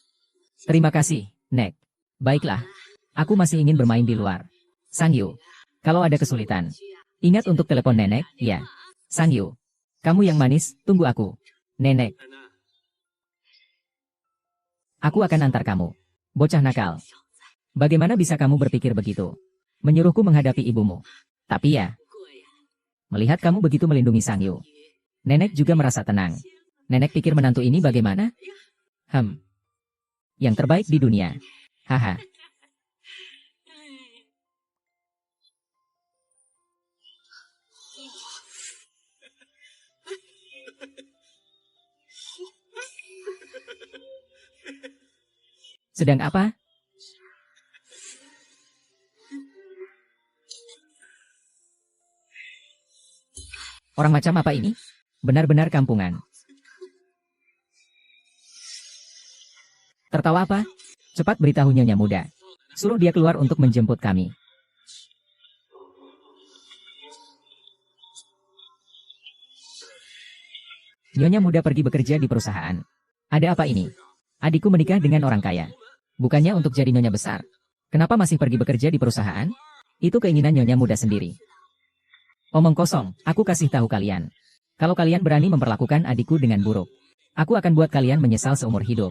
Terima kasih, Nek. Baiklah, aku masih ingin bermain di luar. Sang Yu, kalau ada kesulitan, ingat untuk telepon nenek, ya. Sang Yu, kamu yang manis, tunggu aku. Nenek. Aku akan antar kamu. Bocah nakal. Bagaimana bisa kamu berpikir begitu? Menyuruhku menghadapi ibumu. Tapi ya, melihat kamu begitu melindungi Sang Yu, nenek juga merasa tenang. Nenek pikir menantu ini bagaimana? Yang terbaik di dunia. Haha. Sedang apa? Orang macam apa ini? Benar-benar kampungan. Tertawa apa? Cepat beritahu Nyonya Muda. Suruh dia keluar untuk menjemput kami. Nyonya Muda pergi bekerja di perusahaan. Ada apa ini? Adikku menikah dengan orang kaya. Bukannya untuk jadi nyonya besar. Kenapa masih pergi bekerja di perusahaan? Itu keinginan Nyonya Muda sendiri. Omong kosong, aku kasih tahu kalian. Kalau kalian berani memperlakukan adikku dengan buruk, aku akan buat kalian menyesal seumur hidup.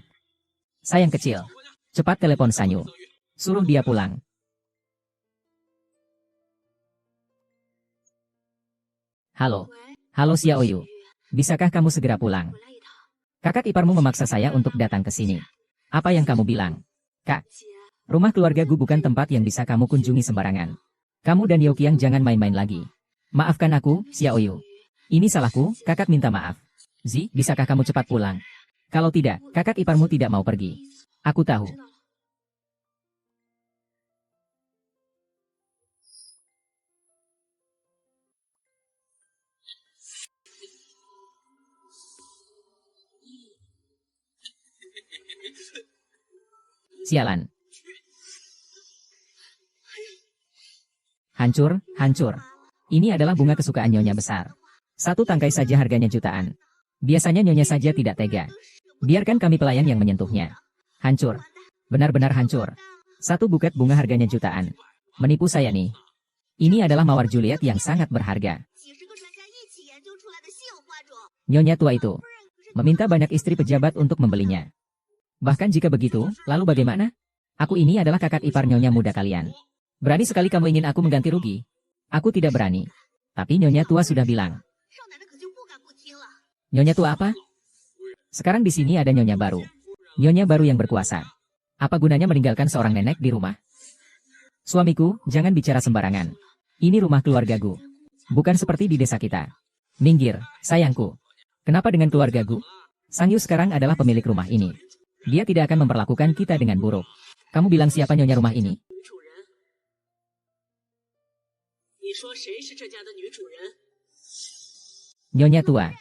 Sayang kecil, cepat telepon Sanyu. Suruh dia pulang. Halo. Halo Xiaoyu. Bisakah kamu segera pulang? Kakak iparmu memaksa saya untuk datang ke sini. Apa yang kamu bilang? Kak, rumah keluarga Gu bukan tempat yang bisa kamu kunjungi sembarangan. Kamu dan Yokiang jangan main-main lagi. Maafkan aku, Xiaoyu. Ini salahku, kakak minta maaf. Zi, bisakah kamu cepat pulang? Kalau tidak, kakak iparmu tidak mau pergi. Aku tahu. Sialan. Hancur, hancur. Ini adalah bunga kesukaan Nyonya besar. Satu tangkai saja harganya jutaan. Biasanya Nyonya saja tidak tega. Biarkan kami pelayan yang menyentuhnya. Hancur. Benar-benar hancur. Satu buket bunga harganya jutaan. Menipu saya nih. Ini adalah mawar Juliet yang sangat berharga. Nyonya tua itu meminta banyak istri pejabat untuk membelinya. Bahkan jika begitu, lalu bagaimana? Aku ini adalah kakak ipar Nyonya muda kalian. Berani sekali kamu ingin aku mengganti rugi? Aku tidak berani. Tapi Nyonya tua sudah bilang. Nyonya tua apa? Sekarang di sini ada Nyonya baru. Nyonya baru yang berkuasa. Apa gunanya meninggalkan seorang nenek di rumah? Suamiku, jangan bicara sembarangan. Ini rumah keluarga Gu. Bukan seperti di desa kita. Minggir, sayangku. Kenapa dengan keluarga Gu? Sang Yu sekarang adalah pemilik rumah ini. Dia tidak akan memperlakukan kita dengan buruk. Kamu bilang siapa Nyonya rumah ini? Nyonya tua.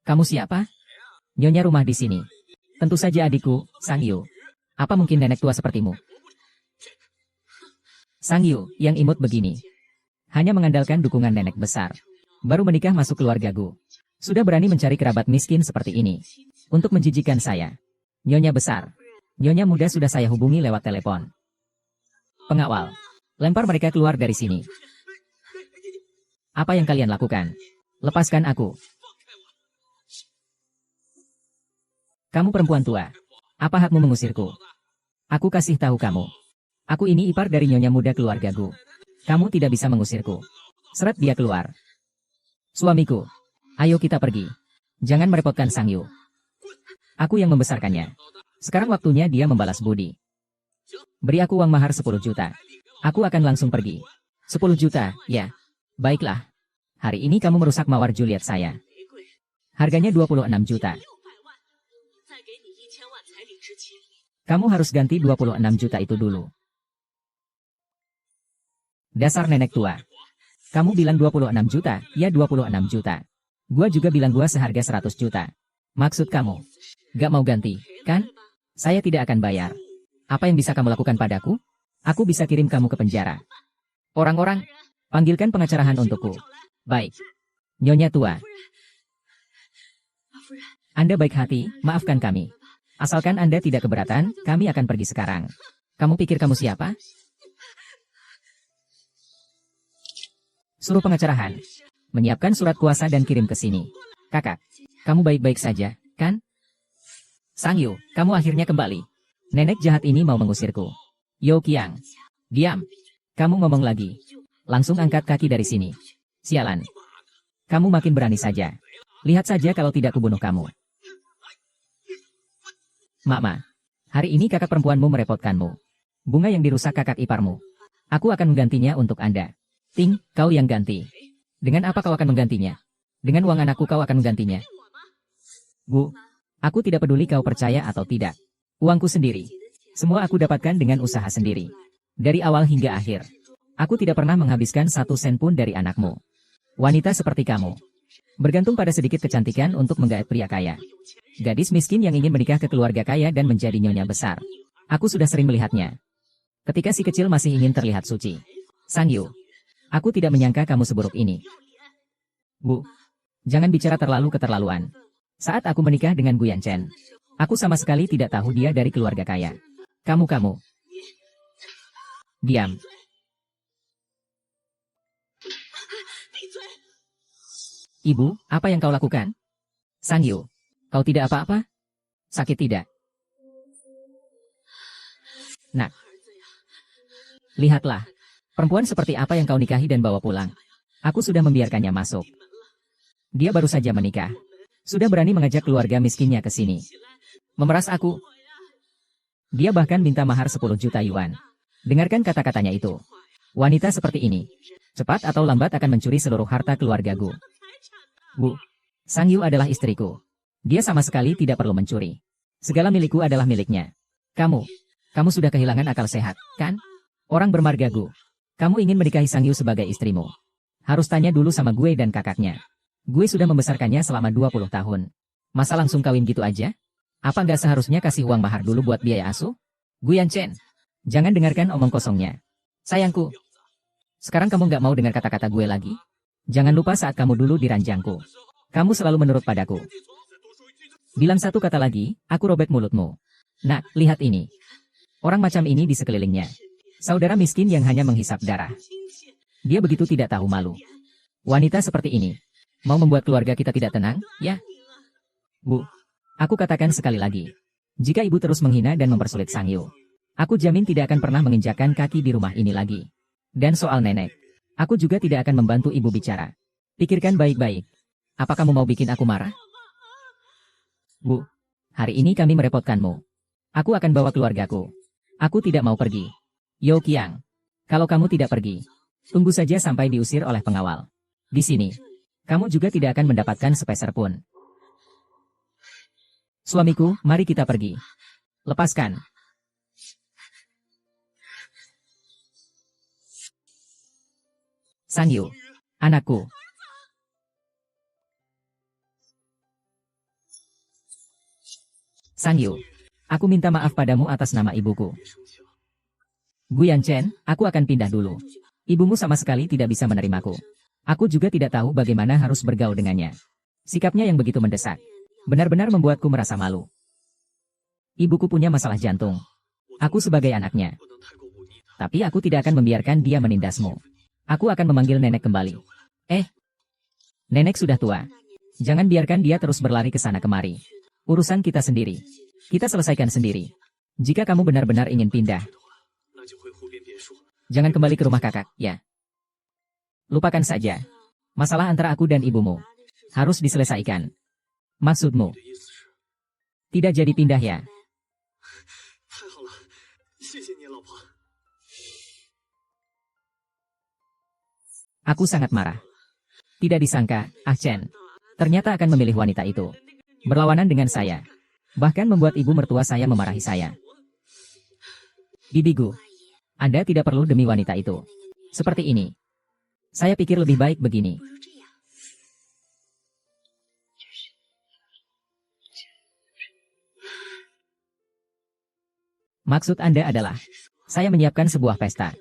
Kamu siapa? Nyonya rumah di sini. Tentu saja adikku, Sang Yu. Apa mungkin nenek tua sepertimu? Sang Yu, yang imut begini. Hanya mengandalkan dukungan nenek besar. Baru menikah masuk keluarga Gu. Sudah berani mencari kerabat miskin seperti ini. Untuk menjijikan saya. Nyonya besar. Nyonya muda sudah saya hubungi lewat telepon. Pengawal. Lempar mereka keluar dari sini. Apa yang kalian lakukan? Lepaskan aku. Kamu perempuan tua. Apa hakmu mengusirku? Aku kasih tahu kamu. Aku ini ipar dari Nyonya muda keluarga Gu. Kamu tidak bisa mengusirku. Seret dia keluar. Suamiku. Ayo kita pergi. Jangan merepotkan Sang Yu. Aku yang membesarkannya. Sekarang waktunya dia membalas budi. Beri aku uang mahar 10 juta. Aku akan langsung pergi. 10 juta, ya. Baiklah. Hari ini kamu merusak mawar Juliet saya. Harganya 26 juta. Kamu harus ganti 26 juta itu dulu. Dasar nenek tua. Kamu bilang 26 juta, ya 26 juta. Gua juga bilang gua seharga 100 juta. Maksud kamu? Gak mau ganti, kan? Saya tidak akan bayar. Apa yang bisa kamu lakukan padaku? Aku bisa kirim kamu ke penjara. Orang-orang, panggilkan pengacarahan untukku. Baik. Nyonya tua. Anda baik hati, maafkan kami. Asalkan Anda tidak keberatan, kami akan pergi sekarang. Kamu pikir kamu siapa? Suruh pengacarahan. Menyiapkan surat kuasa dan kirim ke sini. Kakak, kamu baik-baik saja, kan? Sang Yu, kamu akhirnya kembali. Nenek jahat ini mau mengusirku. Yo Qiang, diam. Kamu ngomong lagi. Langsung angkat kaki dari sini. Sialan. Kamu makin berani saja. Lihat saja kalau tidak kubunuh kamu. Mama, hari ini kakak perempuanmu merepotkanmu. Bunga yang dirusak kakak iparmu. Aku akan menggantinya untuk Anda. Ting, kau yang ganti. Dengan apa kau akan menggantinya? Dengan uang anakku kau akan menggantinya. Bu, aku tidak peduli kau percaya atau tidak. Uangku sendiri. Semua aku dapatkan dengan usaha sendiri. Dari awal hingga akhir. Aku tidak pernah menghabiskan 1 sen pun dari anakmu. Wanita seperti kamu. Bergantung pada sedikit kecantikan untuk menggait pria kaya. Gadis miskin yang ingin menikah ke keluarga kaya dan menjadi nyonya besar. Aku sudah sering melihatnya. Ketika si kecil masih ingin terlihat suci. Sang Yu, aku tidak menyangka kamu seburuk ini. Bu, jangan bicara terlalu keterlaluan. Saat aku menikah dengan Gu Yanchen, aku sama sekali tidak tahu dia dari keluarga kaya. Kamu. Diam. Ibu, apa yang kau lakukan? Sang Yu, kau tidak apa-apa? Sakit tidak? Nak. Lihatlah. Perempuan seperti apa yang kau nikahi dan bawa pulang. Aku sudah membiarkannya masuk. Dia baru saja menikah. Sudah berani mengajak keluarga miskinnya ke sini. Memeras aku. Dia bahkan minta mahar 10 juta yuan. Dengarkan kata-katanya itu. Wanita seperti ini, cepat atau lambat akan mencuri seluruh harta keluargaku. Bu, Sang Yu adalah istriku. Dia sama sekali tidak perlu mencuri. Segala milikku adalah miliknya. Kamu sudah kehilangan akal sehat, kan? Orang bermarga Gu. Kamu ingin menikahi Sang Yu sebagai istrimu. Harus tanya dulu sama gue dan kakaknya. Gue sudah membesarkannya selama 20 tahun. Masa langsung kawin gitu aja? Apa nggak seharusnya kasih uang mahar dulu buat biaya asuh? Guyan Chen, jangan dengarkan omong kosongnya. Sayangku, sekarang kamu nggak mau dengar kata-kata gue lagi? Jangan lupa saat kamu dulu di ranjangku. Kamu selalu menurut padaku. Bilang satu kata lagi, aku robek mulutmu. Nah, lihat ini. Orang macam ini di sekelilingnya. Saudara miskin yang hanya menghisap darah. Dia begitu tidak tahu malu. Wanita seperti ini. Mau membuat keluarga kita tidak tenang, ya? Bu, aku katakan sekali lagi. Jika ibu terus menghina dan mempersulit Sang Yu, aku jamin tidak akan pernah menginjakkan kaki di rumah ini lagi. Dan soal nenek, aku juga tidak akan membantu ibu bicara. Pikirkan baik-baik. Apa kamu mau bikin aku marah? Bu, hari ini kami merepotkanmu. Aku akan bawa keluargaku. Aku tidak mau pergi. Yo Qiang, kalau kamu tidak pergi, tunggu saja sampai diusir oleh pengawal. Di sini, kamu juga tidak akan mendapatkan sepeser pun. Suamiku, mari kita pergi. Lepaskan. Sang Yu, anakku. Sang Yu, aku minta maaf padamu atas nama ibuku. Guyan Chen, aku akan pindah dulu. Ibumu sama sekali tidak bisa menerimaku. Aku juga tidak tahu bagaimana harus bergaul dengannya. Sikapnya yang begitu mendesak, benar-benar membuatku merasa malu. Ibuku punya masalah jantung. Aku sebagai anaknya. Tapi aku tidak akan membiarkan dia menindasmu. Aku akan memanggil nenek kembali. Nenek sudah tua. Jangan biarkan dia terus berlari ke sana kemari. Urusan kita sendiri. Kita selesaikan sendiri. Jika kamu benar-benar ingin pindah, jangan kembali ke rumah kakak, ya. Lupakan saja. Masalah antara aku dan ibumu harus diselesaikan. Maksudmu, tidak jadi pindah ya? Aku sangat marah. Tidak disangka, Ah Chen ternyata akan memilih wanita itu. Berlawanan dengan saya. Bahkan membuat ibu mertua saya memarahi saya. Bibigu, Anda tidak perlu demi wanita itu. Seperti ini. Saya pikir lebih baik begini. Maksud Anda adalah, saya menyiapkan sebuah pesta.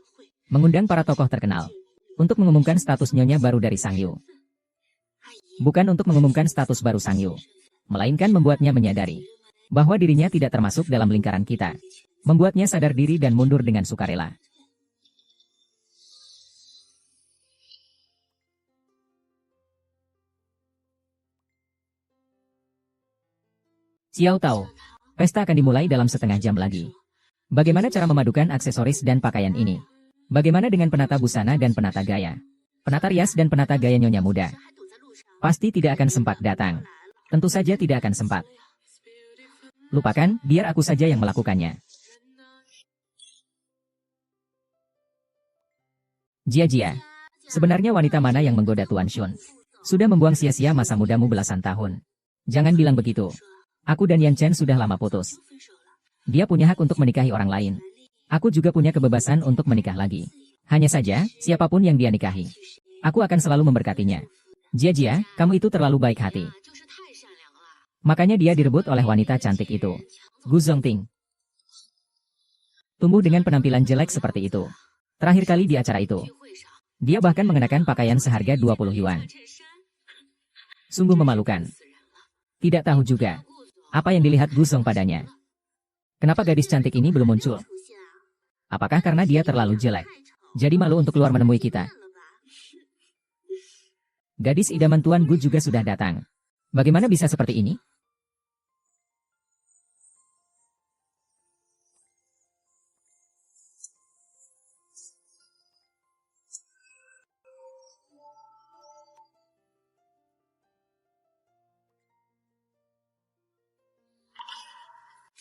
Mengundang para tokoh terkenal. Untuk mengumumkan status nyonya baru dari Sang Yu. Bukan untuk mengumumkan status baru Sang Yu. Melainkan membuatnya menyadari bahwa dirinya tidak termasuk dalam lingkaran kita. Membuatnya sadar diri dan mundur dengan sukarela. Xiao tahu, pesta akan dimulai dalam setengah jam lagi. Bagaimana cara memadukan aksesoris dan pakaian ini? Bagaimana dengan penata busana dan penata gaya? Penata rias dan penata gaya nyonya muda? Pasti tidak akan sempat datang. Tentu saja tidak akan sempat. Lupakan, biar aku saja yang melakukannya. Jia, sebenarnya wanita mana yang menggoda Tuan Shun? Sudah membuang sia-sia masa mudamu belasan tahun. Jangan bilang begitu. Aku dan Yan Chen sudah lama putus. Dia punya hak untuk menikahi orang lain. Aku juga punya kebebasan untuk menikah lagi. Hanya saja, siapapun yang dia nikahi, aku akan selalu memberkatinya. Jia, kamu itu terlalu baik hati. Makanya dia direbut oleh wanita cantik itu. Gu Zongting. Tumbuh dengan penampilan jelek seperti itu. Terakhir kali di acara itu, dia bahkan mengenakan pakaian seharga 20 yuan. Sungguh memalukan. Tidak tahu juga apa yang dilihat Gu Zong padanya. Kenapa gadis cantik ini belum muncul? Apakah karena dia terlalu jelek? Jadi malu untuk keluar menemui kita. Gadis idaman Tuan Gu juga sudah datang. Bagaimana bisa seperti ini?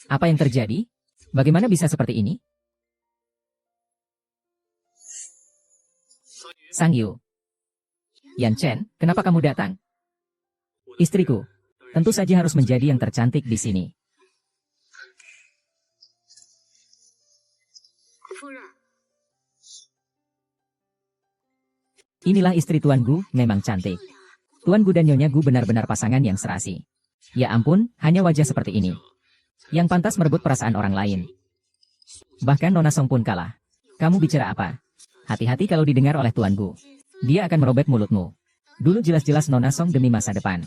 Apa yang terjadi? Bagaimana bisa seperti ini? Sang Yu. Yan Chen, kenapa kamu datang? Istriku. Tentu saja harus menjadi yang tercantik di sini. 夫人， Inilah istri Tuan Gu, memang cantik. Tuan Gu dan Nyonya Gu benar-benar pasangan yang serasi. Ya ampun, hanya wajah seperti ini yang pantas merebut perasaan orang lain. Bahkan Nona Song pun kalah. Kamu bicara apa? Hati-hati kalau didengar oleh Tuan Gu. Dia akan merobek mulutmu. Dulu jelas-jelas Nona Song demi masa depan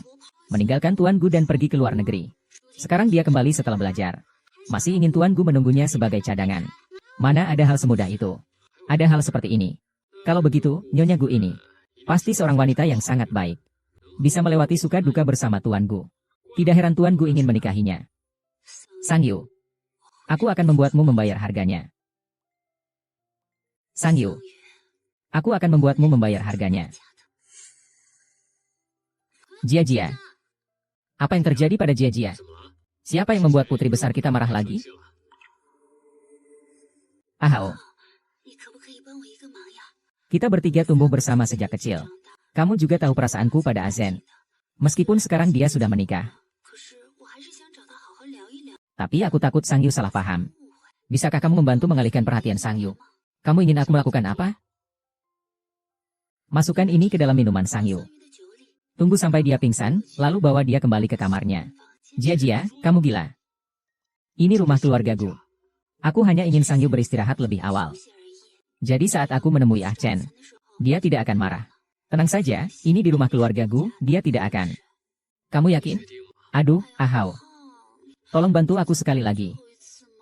meninggalkan Tuan Gu dan pergi ke luar negeri. Sekarang dia kembali setelah belajar. Masih ingin Tuan Gu menunggunya sebagai cadangan. Mana ada hal semudah itu? Ada hal seperti ini. Kalau begitu, Nyonya Gu ini pasti seorang wanita yang sangat baik. Bisa melewati suka duka bersama Tuan Gu. Tidak heran Tuan Gu ingin menikahinya. Sang Yu. Aku akan membuatmu membayar harganya. Sang Yu. Aku akan membuatmu membayar harganya. Jia Jia. Apa yang terjadi pada Jia Jia? 怎么了？ Siapa yang membuat putri besar kita marah lagi? 生气了？ Ahao. 你可不可以帮我一个忙呀？ Kita bertiga tumbuh bersama sejak kecil. Kamu juga tahu perasaanku pada Azen. Meskipun sekarang dia sudah menikah. 可是我还是想找他好好聊一聊。 Tapi aku takut Sang Yu salah paham. Bisakah kamu membantu mengalihkan perhatian Sang Yu? Kamu ingin aku melakukan apa? Masukkan ini ke dalam minuman Sang Yu. 桑榆的酒里 Tunggu sampai dia pingsan, lalu bawa dia kembali ke kamarnya. Jia Jia, kamu gila. Ini rumah keluargaku. Aku hanya ingin Sang Yu beristirahat lebih awal. 而已。 Jadi saat aku menemui Ah Chen, 的时候， dia tidak akan marah. Tenang saja, ini di rumah keluargaku, dia tidak akan. Kamu yakin? 确定吗？ Aduh, Ahau. 哦， Tolong bantu aku sekali lagi. 后一次吗？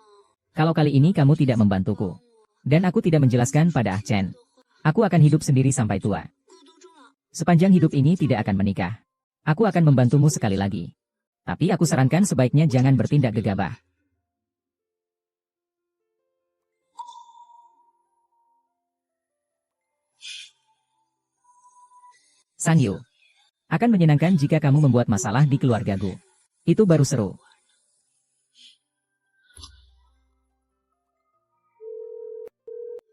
Kalau kali ini kamu tidak membantuku, dan aku tidak menjelaskan pada Ah Chen, aku akan hidup sendiri sampai tua. 孤独终老。 Sepanjang hidup ini tidak akan menikah. Aku akan membantumu sekali lagi. Tapi aku sarankan sebaiknya jangan bertindak gegabah. Sang Yu. Akan menyenangkan jika kamu membuat masalah di keluargaku. Itu baru seru.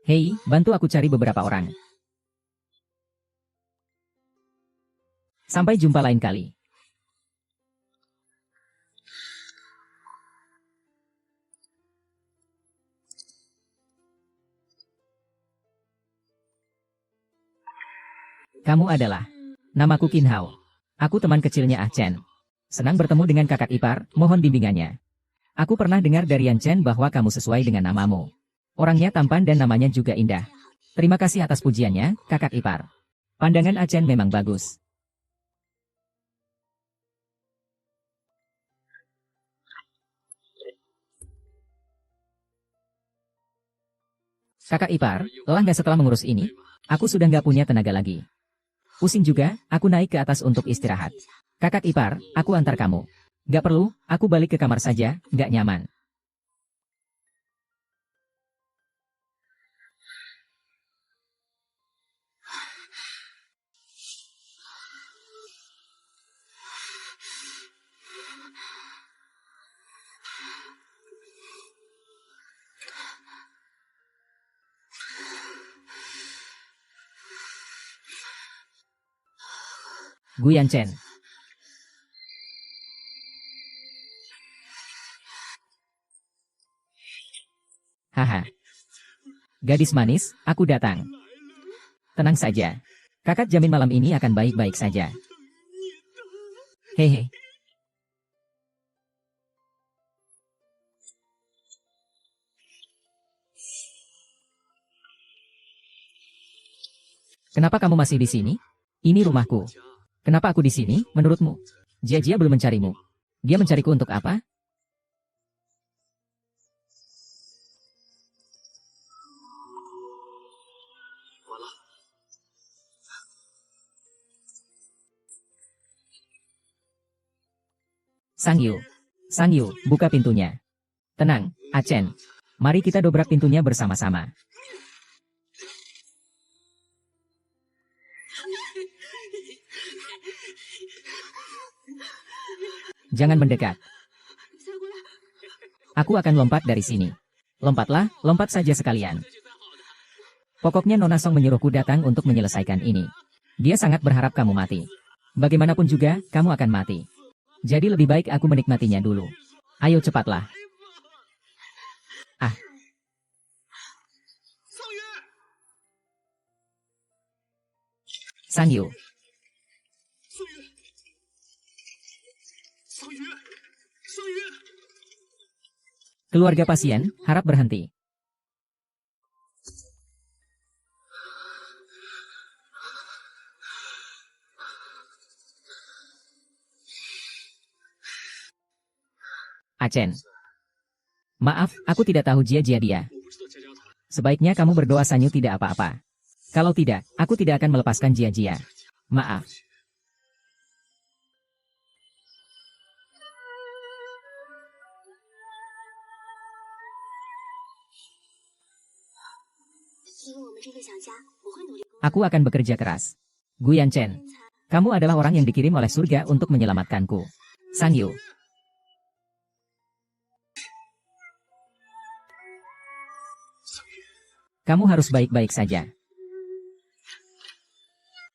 Hei, bantu aku cari beberapa orang. Sampai jumpa lain kali. Kamu adalah. Namaku Qin Hao. Aku teman kecilnya Ah Chen. Senang bertemu dengan kakak ipar, mohon bimbingannya. Aku pernah dengar dari Yan Chen bahwa kamu sesuai dengan namamu. Orangnya tampan dan namanya juga indah. Terima kasih atas pujiannya, kakak ipar. Pandangan Ah Chen memang bagus. Kakak ipar, lelah nggak setelah mengurus ini? Aku sudah nggak punya tenaga lagi. Pusing juga, aku naik ke atas untuk istirahat. Kakak ipar, aku antar kamu. Nggak perlu, aku balik ke kamar saja, nggak nyaman. Gu Yan Chen. Haha. Gadis manis, aku datang. Tenang saja. Kakak jamin malam ini akan baik-baik saja. Hehe. Kenapa kamu masih di sini? Ini rumahku. 家 Kenapa aku di sini, menurutmu? Jia Jia belum mencarimu. Dia mencariku untuk apa? Sang Yu. Sang Yu, buka pintunya. Tenang, Ah Chen. Mari kita dobrak pintunya bersama-sama. Jangan mendekat. 再过来， Aku akan lompat dari sini. Lompatlah, lompat saja sekalian. Pokoknya Nona Song menyuruhku datang untuk menyelesaikan ini. Dia sangat berharap kamu mati. Bagaimanapun juga, kamu akan mati. Jadi lebih baik aku menikmatinya dulu. Ayo cepatlah. Ah, 桑榆， Sang Yu. 桑榆，桑榆，桑榆。 Keluarga pasien harap berhenti. Achen. Maaf, aku tidak tahu jia-jia dia. 我不知道家家团， Sebaiknya kamu berdoa Sanyu tidak apa-apa. Kalau tidak, aku tidak akan melepaskan jia-jia. Maaf. Aku akan bekerja keras. Guyan Chen, kamu adalah orang yang dikirim oleh surga untuk menyelamatkanku. Sang Yu. Kamu harus baik-baik saja.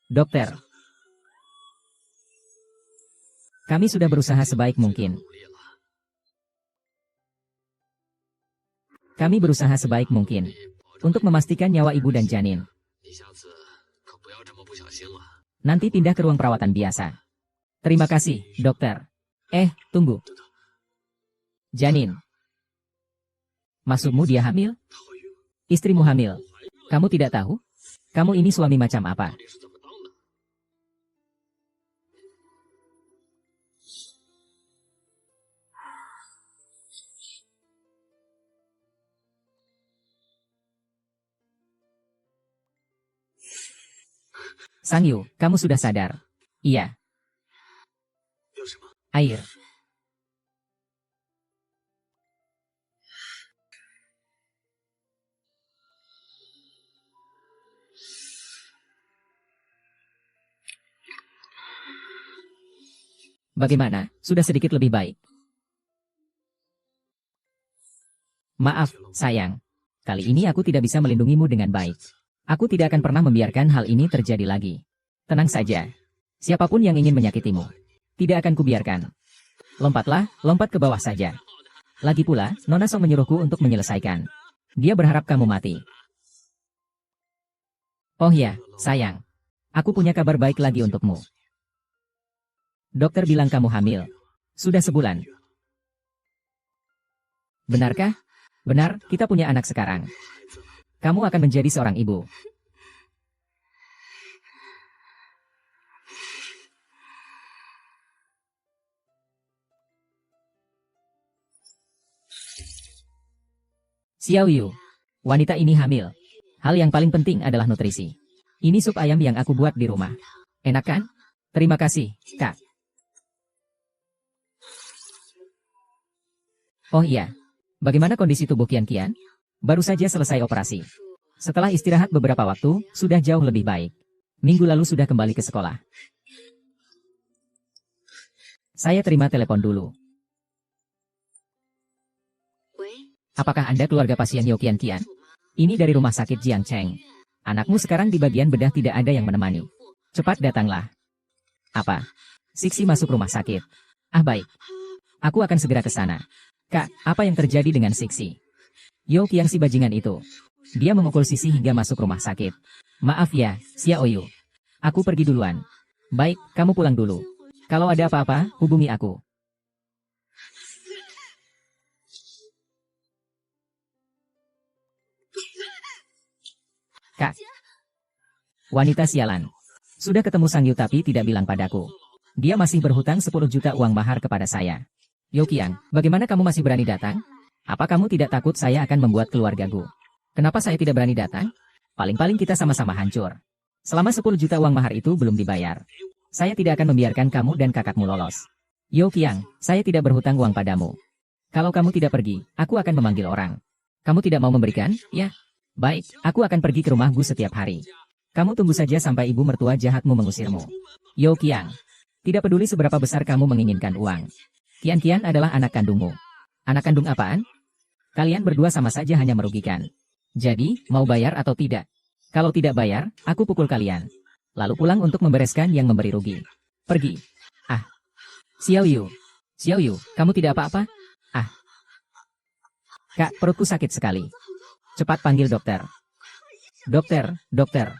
Dokter. Kami sudah berusaha sebaik mungkin. 努力了。 Kami berusaha sebaik mungkin untuk memastikan nyawa ibu dan janin. 你下次可不要这么不小心了。 Nanti pindah ke ruang perawatan biasa. Terima kasih, dokter. Tunggu. Janin. Maksudmu dia hamil? 她怀孕了， Istrimu hamil. Kamu tidak tahu? Kamu ini suami macam apa? 到底是怎么当的？ Sang Yu, kamu sudah sadar? Iya, 有什么？ air. Bagaimana? Sudah sedikit lebih baik. Maaf, sayang. Kali ini aku tidak bisa melindungimu dengan baik. Aku tidak akan pernah membiarkan hal ini terjadi lagi. Tenang saja. Siapapun yang ingin menyakitimu, tidak akan kubiarkan. Lompatlah, lompat ke bawah saja. Lagi pula, Nona Song menyuruhku untuk menyelesaikan. Dia berharap kamu mati. Oh ya, sayang. Aku punya kabar baik lagi untukmu. Dokter bilang kamu hamil. Sudah sebulan. Benarkah? Benar, kita punya anak sekarang. Kamu akan menjadi seorang ibu. Xiao Yu, wanita ini hamil. Hal yang paling penting adalah nutrisi. Ini sup ayam yang aku buat di rumah. Enak kan? Terima kasih, Kak. Oh iya, bagaimana kondisi tubuh Kian Kian? Baru saja selesai operasi. Setelah istirahat beberapa waktu, sudah jauh lebih baik. Minggu lalu sudah kembali ke sekolah. Saya terima telepon dulu. Apakah Anda keluarga pasien Yo Kian Kian? Ini dari rumah sakit Jiang Cheng. Anakmu sekarang di bagian bedah tidak ada yang menemani. Cepat datanglah. Apa? Siksi masuk rumah sakit. Ah baik. Aku akan segera ke sana. Kak, apa yang terjadi dengan Siksi? Yo Kiang si bajingan itu. Dia memukul Sisi hingga masuk rumah sakit. Maaf ya, Xiao Yu. Aku pergi duluan. Baik, kamu pulang dulu. Kalau ada apa-apa, hubungi aku. Kak. Wanita sialan. Sudah ketemu Sang Yu tapi tidak bilang padaku. Dia masih berhutang 10 juta uang mahar kepada saya. Yo Kiang, bagaimana kamu masih berani datang? Apa kamu tidak takut saya akan membuat keluargaku? Kenapa saya tidak berani datang? Paling-paling kita sama-sama hancur. Selama 10 juta uang mahar itu belum dibayar. Saya tidak akan membiarkan kamu dan kakakmu lolos. Yo Kiang, saya tidak berhutang uang padamu. Kalau kamu tidak pergi, aku akan memanggil orang. Kamu tidak mau memberikan? Ya. Baik, aku akan pergi ke rumahmu setiap hari. Kamu tunggu saja sampai ibu mertua jahatmu mengusirmu. Yo Kiang, tidak peduli seberapa besar kamu menginginkan uang. Kian Kian adalah anak kandungmu. Anak kandung apaan? Kalian berdua sama saja hanya merugikan. Jadi, mau bayar atau tidak? Kalau tidak bayar, aku pukul kalian. Lalu pulang untuk membereskan yang memberi rugi. Pergi. Ah. Xiao Yu. Xiao Yu, kamu tidak apa-apa? Ah. Kak, perutku sakit sekali. Cepat panggil dokter. Dokter, dokter.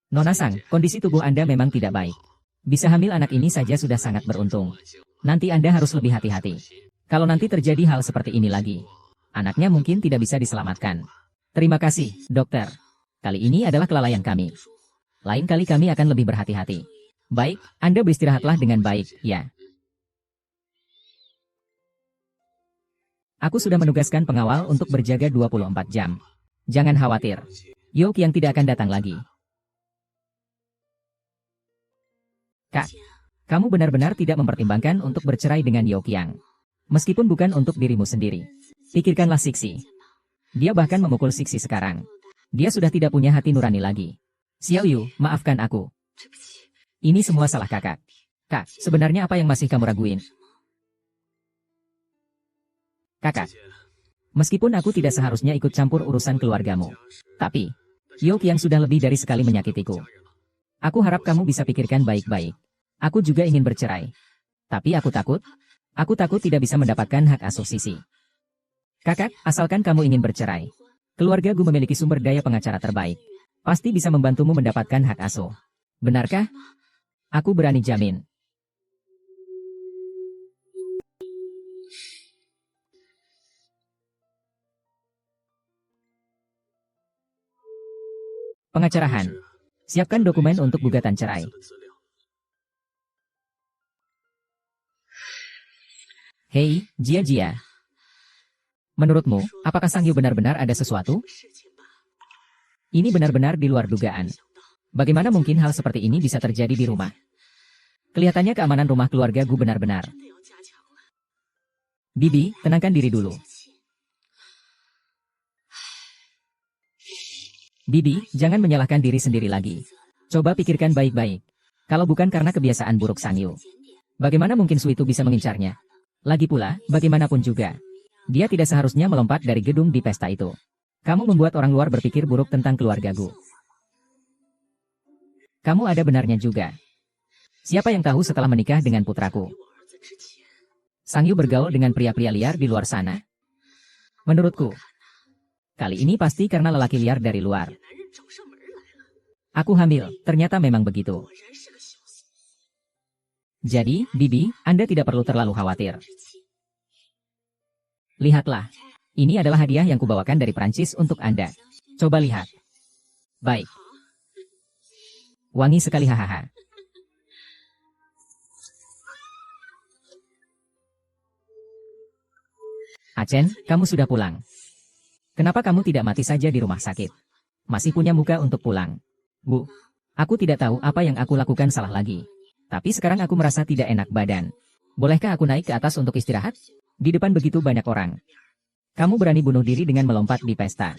Nona Sang, kondisi tubuh Anda memang tidak baik. Bisa hamil anak ini saja sudah sangat beruntung. Nanti Anda harus lebih hati-hati. Kalau nanti terjadi hal seperti ini lagi, anaknya mungkin tidak bisa diselamatkan. Terima kasih, dokter. Kali ini adalah kelalaian kami. Lain kali kami akan lebih berhati-hati. Baik, Anda beristirahatlah dengan baik, ya. Aku sudah menugaskan pengawal untuk berjaga 24 jam. Jangan khawatir. Yok yang tidak akan datang lagi. Kak, kamu benar-benar tidak mempertimbangkan untuk bercerai dengan Yo Qiang. Meskipun bukan untuk dirimu sendiri. Pikirkanlah Sixi. Dia bahkan memukul Sixi sekarang. Dia sudah tidak punya hati nurani lagi. Xiao Yu, maafkan aku. Ini semua salah kakak. Kak, sebenarnya apa yang masih kamu raguin? Kakak, meskipun aku tidak seharusnya ikut campur urusan keluargamu. Tapi, Yo Qiang sudah lebih dari sekali menyakitiku. Aku harap kamu bisa pikirkan baik-baik. Aku juga ingin bercerai. Tapi aku takut tidak bisa mendapatkan hak asuh Sisi. Kakak, asalkan kamu ingin bercerai. Keluarga Gu memiliki sumber daya pengacara terbaik. Pasti bisa membantumu mendapatkan hak asuh. Benarkah? Aku berani jamin. Pengacara Han. Siapkan dokumen untuk gugatan cerai. Hei, Jia. Menurutmu, apakah Sang Yu benar-benar ada sesuatu? Ini benar-benar di luar dugaan. Bagaimana mungkin hal seperti ini bisa terjadi di rumah? Kelihatannya keamanan rumah keluarga Gu benar-benar. Bibi, tenangkan diri dulu. Bibi, jangan menyalahkan diri sendiri lagi. Coba pikirkan baik-baik. Kalau bukan karena kebiasaan buruk Sang Yu, bagaimana mungkin Su itu bisa mengincarnya? Lagi pula, bagaimanapun juga, dia tidak seharusnya melompat dari gedung di pesta itu. Kamu membuat orang luar berpikir buruk tentang keluarga Gu. Kamu ada benarnya juga. Siapa yang tahu setelah menikah dengan putraku? Sang Yu bergaul dengan pria-pria liar di luar sana? Menurutku, kali ini pasti karena lelaki liar dari luar. Aku hamil, ternyata memang begitu. Jadi, Bibi, Anda tidak perlu terlalu khawatir. Lihatlah, ini adalah hadiah yang kubawakan dari Prancis untuk Anda. Coba lihat. Baik. Wangi sekali hahaha. Achen, kamu sudah pulang. Kenapa kamu tidak mati saja di rumah sakit? Masih punya muka untuk pulang. Bu, aku tidak tahu apa yang aku lakukan salah lagi. Tapi sekarang aku merasa tidak enak badan. Bolehkah aku naik ke atas untuk istirahat? Di depan begitu banyak orang. Kamu berani bunuh diri dengan melompat di pesta.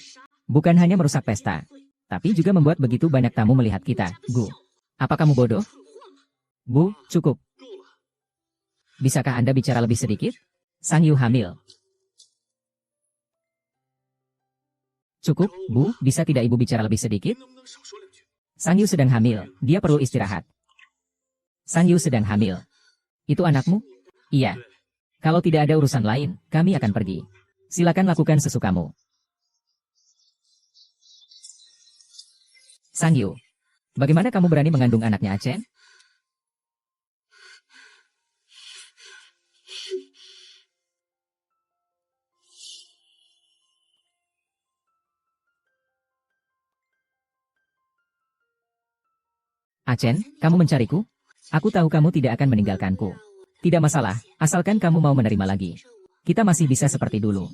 Bukan hanya merusak pesta, tapi juga membuat begitu banyak tamu melihat kita. Gu, apa kamu bodoh? Bu, cukup. Bisakah Anda bicara lebih sedikit? Sang Yu hamil. Cukup, Bu, bisa tidak Ibu bicara lebih sedikit? Sang Yu sedang hamil, dia perlu istirahat. Sang Yu sedang hamil. Itu anakmu? Iya. Kalau tidak ada urusan lain, kami akan pergi. Silakan lakukan sesukamu. Sang Yu, bagaimana kamu berani mengandung anaknya Achen? Achen, kamu mencariku? Aku tahu kamu tidak akan meninggalkanku. Tidak masalah, asalkan kamu mau menerima lagi. Kita masih bisa seperti dulu.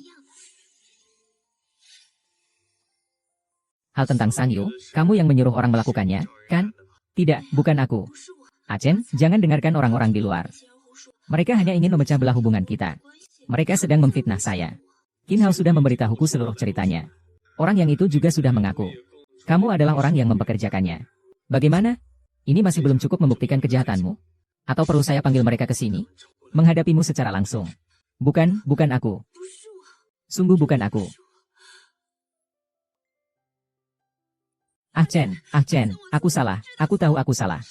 Hal tentang Sang Yu, kamu yang menyuruh orang melakukannya, kan? Tidak, bukan aku. Achen, jangan dengarkan orang-orang di luar. Mereka hanya ingin memecah belah hubungan kita. Mereka sedang memfitnah saya. Qin Hao sudah memberitahuku seluruh ceritanya. Orang yang itu juga sudah mengaku. Kamu adalah orang yang mempekerjakannya. Bagaimana? Ini masih belum cukup membuktikan kejahatanmu? Atau perlu saya panggil mereka ke sini? Menghadapimu secara langsung. Bukan aku. Sungguh bukan aku. Ah Chen, aku salah. Aku tahu aku salah.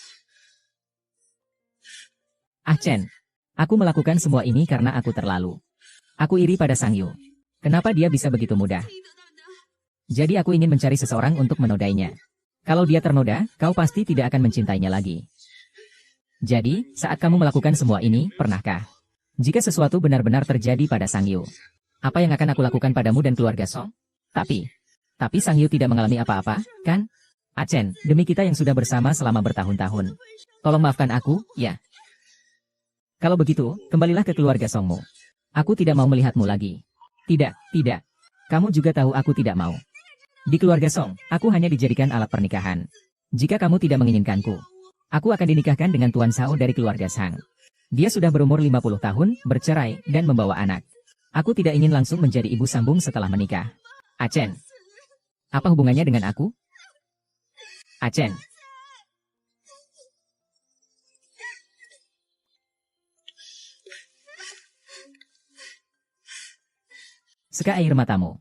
Ah Chen, aku melakukan semua ini karena aku terlalu. Aku iri pada Sangyu. Kenapa dia bisa begitu mudah? Jadi aku ingin mencari seseorang untuk menodainya. Kalau dia ternoda, kau pasti tidak akan mencintainya lagi. Jadi, saat kamu melakukan semua ini, pernahkah? Jika sesuatu benar-benar terjadi pada Sangyu, apa yang akan aku lakukan padamu dan keluarga Song? Tapi Sangyu tidak mengalami apa-apa, kan? Ah Chen, demi kita yang sudah bersama selama bertahun-tahun. Tolong maafkan aku, ya. Kalau begitu, kembalilah ke keluarga Songmu. Aku tidak mau melihatmu lagi. Tidak. Kamu juga tahu aku tidak mau. Di keluarga Song, aku hanya dijadikan alat pernikahan. Jika kamu tidak menginginkanku, aku akan dinikahkan dengan Tuan Shao dari keluarga Shang. Dia sudah berumur 50 tahun, bercerai, dan membawa anak. Aku tidak ingin langsung menjadi ibu sambung setelah menikah. Ah Chen, apa hubungannya dengan aku? Ah Chen. Seka air matamu.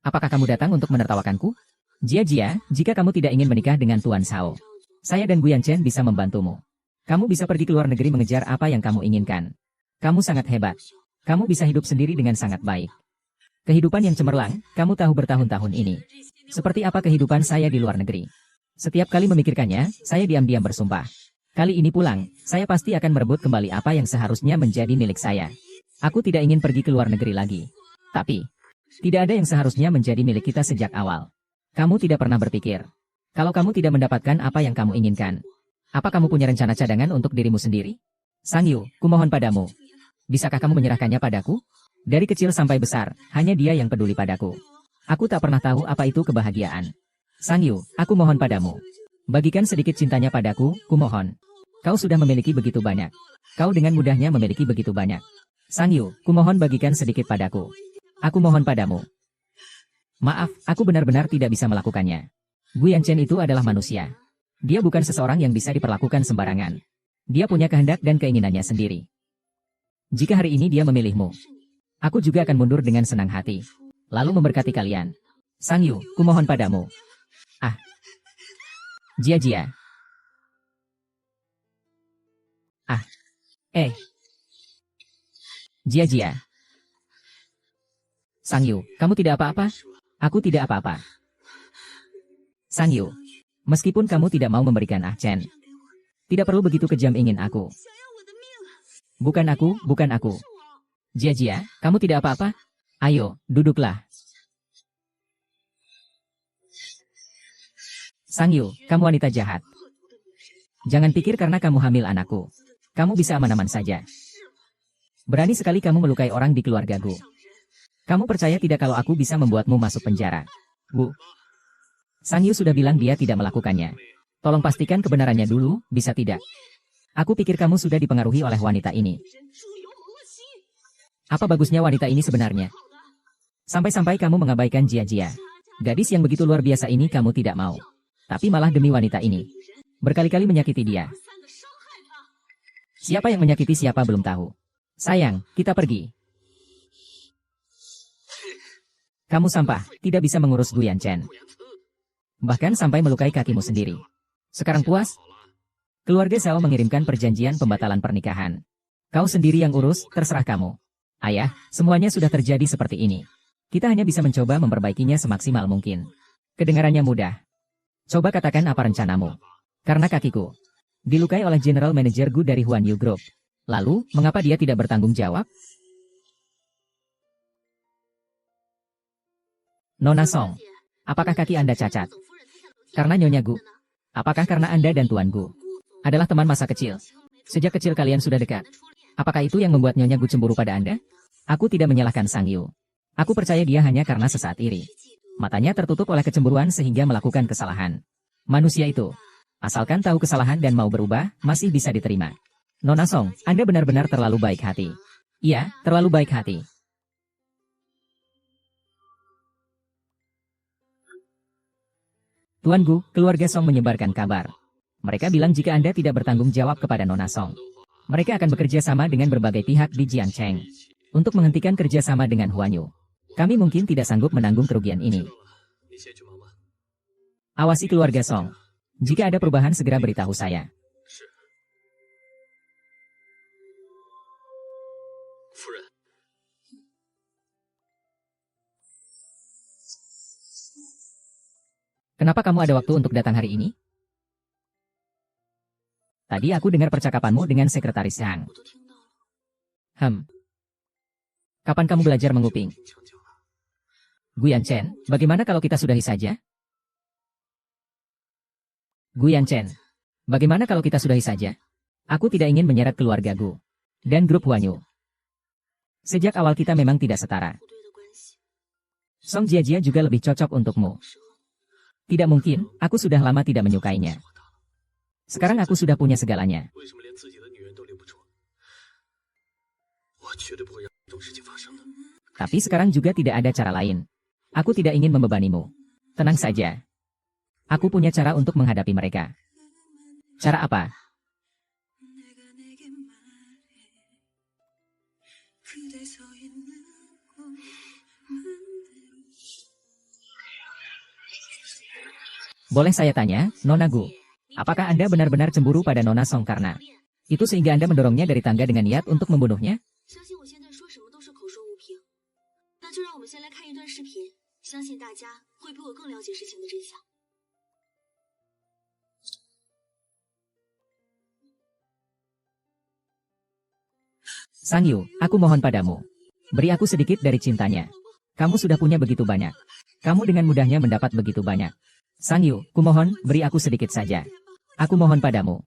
Apakah kamu datang untuk menertawakanku? Jia, jika kamu tidak ingin menikah dengan Tuan Shao, saya dan Guyan Chen bisa membantumu. Kamu bisa pergi ke luar negeri mengejar apa yang kamu inginkan. Kamu sangat hebat. Kamu bisa hidup sendiri dengan sangat baik. Kehidupan yang cemerlang, kamu tahu bertahun-tahun ini. Seperti apa kehidupan saya di luar negeri. Setiap kali memikirkannya, saya diam-diam bersumpah. Kali ini pulang, saya pasti akan merebut kembali apa yang seharusnya menjadi milik saya. Aku tidak ingin pergi ke luar negeri lagi. Tapi tidak ada yang seharusnya menjadi milik kita sejak awal. Kamu tidak pernah berpikir, kalau kamu tidak mendapatkan apa yang kamu inginkan, apa kamu punya rencana cadangan untuk dirimu sendiri? Sangyu, kumohon padamu. Bisakah kamu menyerahkannya padaku? Dari kecil sampai besar, hanya dia yang peduli padaku. Aku tak pernah tahu apa itu kebahagiaan. Sangyu, aku mohon padamu. Bagikan sedikit cintanya padaku, kumohon. Kau sudah memiliki begitu banyak. Kau dengan mudahnya memiliki begitu banyak. Sangyu, kumohon bagikan sedikit padaku. Aku mohon padamu. Maaf, aku benar-benar tidak bisa melakukannya. Guyan Chen itu adalah manusia. Dia bukan seseorang yang bisa diperlakukan sembarangan. Dia punya kehendak dan keinginannya sendiri. Jika hari ini dia memilihmu, aku juga akan mundur dengan senang hati. Lalu memberkati kalian. Sangyu, kumohon padamu. Ah. Jia. Ah. Jia. Sangyu, kamu tidak apa-apa? Aku tidak apa-apa. Sangyu, meskipun kamu tidak mau memberikan Ah Chen, tidak perlu begitu kejam ingin aku. Bukan aku. Jia, kamu tidak apa-apa? Ayo, duduklah. Sangyu, kamu wanita jahat. Jangan pikir karena kamu hamil anakku, kamu bisa aman-aman saja. Berani sekali kamu melukai orang di keluargaku. Kamu percaya tidak kalau aku bisa membuatmu masuk penjara? Bu. Sangyu sudah bilang dia tidak melakukannya. Tolong pastikan kebenarannya dulu, bisa tidak? Aku pikir kamu sudah dipengaruhi oleh wanita ini. Apa bagusnya wanita ini sebenarnya? Sampai-sampai kamu mengabaikan Jia. Gadis yang begitu luar biasa ini kamu tidak mau. Tapi malah demi wanita ini. Berkali-kali menyakiti dia. Siapa yang menyakiti siapa belum tahu. Sayang, kita pergi. Kamu sampah, tidak bisa mengurus Guyan Chen. Bahkan sampai melukai kakimu sendiri. Sekarang puas? Keluarga Shao mengirimkan perjanjian pembatalan pernikahan. Kau sendiri yang urus, terserah kamu. Ayah, semuanya sudah terjadi seperti ini. Kita hanya bisa mencoba memperbaikinya semaksimal mungkin. Kedengarannya mudah. Coba katakan apa rencanamu. Karena kakiku dilukai oleh General Manager Gu dari Huan Yu Group. Lalu, mengapa dia tidak bertanggung jawab? Nona Song, apakah kaki Anda cacat? Karena Nyonya Gu? Apakah karena Anda dan Tuan Gu adalah teman masa kecil? Sejak kecil kalian sudah dekat. Apakah itu yang membuat Nyonya Gu cemburu pada Anda? Aku tidak menyalahkan Sangyu. Aku percaya dia hanya karena sesaat iri. Matanya tertutup oleh kecemburuan sehingga melakukan kesalahan. Manusia itu, asalkan tahu kesalahan dan mau berubah, masih bisa diterima. Nona Song, Anda benar-benar terlalu baik hati. Iya, terlalu baik hati. Tuan Gu, keluarga Song menyebarkan kabar. Mereka bilang jika Anda tidak bertanggung jawab kepada Nona Song, mereka akan bekerja sama dengan berbagai pihak di Jiancheng untuk menghentikan kerjasama dengan Huanyu. Kami mungkin tidak sanggup menanggung kerugian ini. 你先去忙吧。 Awasi keluarga Song. Jika ada perubahan segera beritahu saya. 是。夫人， Kenapa kamu ada waktu untuk datang hari ini? Tadi aku dengar percakapanmu dengan sekretaris Yang. 我都听到了。 Kapan kamu belajar menguping? 挺强劲了。 Guyan Chen, bagaimana kalau kita sudahi saja? Guyan Chen, bagaimana kalau kita sudahi saja? Aku tidak ingin menyeret keluarga Gu dan grup Huanyu. Sejak awal kita memang tidak setara. 不对的关系， Song Jiajia juga lebih cocok untukmu. 时候 Tidak mungkin, aku sudah lama tidak menyukainya. Sekarang aku sudah punya segalanya. 为什么连自己的女人都留不住？我绝对不会让这种事情发生的。 Tapi sekarang juga tidak ada cara lain. Aku tidak ingin membebanimu. Tenang saja. Aku punya cara untuk menghadapi mereka. Cara apa? Boleh saya tanya, Nona Gu, apakah Anda benar-benar cemburu pada Nona Song karena itu sehingga Anda mendorongnya dari tangga dengan niat untuk membunuhnya? 相信我现在说什么都是口说无凭。那就让我们先来看一段视频，相信大家会比我更了解事情的真相。 Sang Yu, aku mohon padamu. Beri aku sedikit dari cintanya. Kamu sudah punya begitu banyak. Kamu dengan mudahnya mendapat begitu banyak. Sang Yu, kumohon, beri aku sedikit saja. Aku mohon padamu.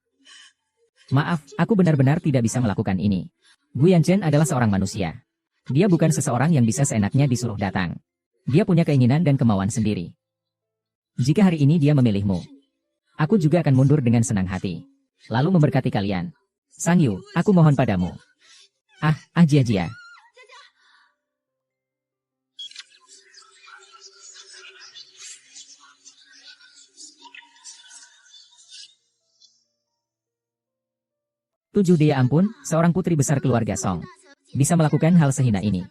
Maaf, aku benar-benar tidak bisa melakukan ini. Guyan Chen adalah seorang manusia. Dia bukan seseorang yang bisa seenaknya disuruh datang. Dia punya keinginan dan kemauan sendiri. Jika hari ini dia memilihmu, aku juga akan mundur dengan senang hati. Lalu memberkati kalian. Sang Yu, aku mohon padamu. Jia. Tujuh dia ampun, seorang putri besar keluarga Song bisa melakukan hal sehina ini.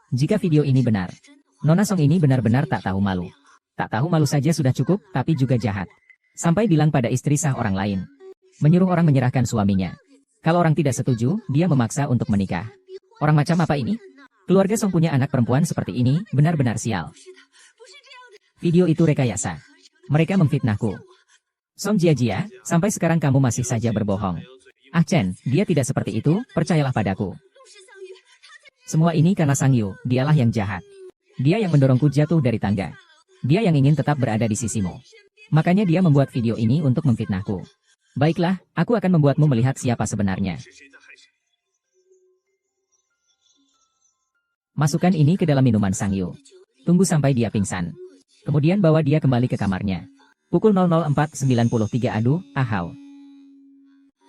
Jika video ini benar, Nona Song ini benar-benar tak tahu malu. Tak tahu malu saja sudah cukup, tapi juga jahat. Sampai bilang pada istri sah orang lain. Menyuruh orang menyerahkan suaminya. Kalau orang tidak setuju, dia memaksa untuk menikah. Orang macam apa ini? Keluarga Song punya anak perempuan seperti ini, benar-benar sial. Video itu rekayasa. Mereka memfitnahku. Song Jiajia, sampai sekarang kamu masih saja berbohong. Chen, dia tidak seperti itu, percayalah padaku. Semua ini karena Sang Yu, dialah yang jahat. Dia yang mendorongku jatuh dari tangga. Dia yang ingin tetap berada di sisimu. Makanya dia membuat video ini untuk memfitnahku. Baiklah, aku akan membuatmu melihat siapa sebenarnya. Masukkan ini ke dalam minuman Sang Yu. Tunggu sampai dia pingsan. Kemudian bawa dia kembali ke kamarnya. Pukul 00.4.93 aduh, ahau.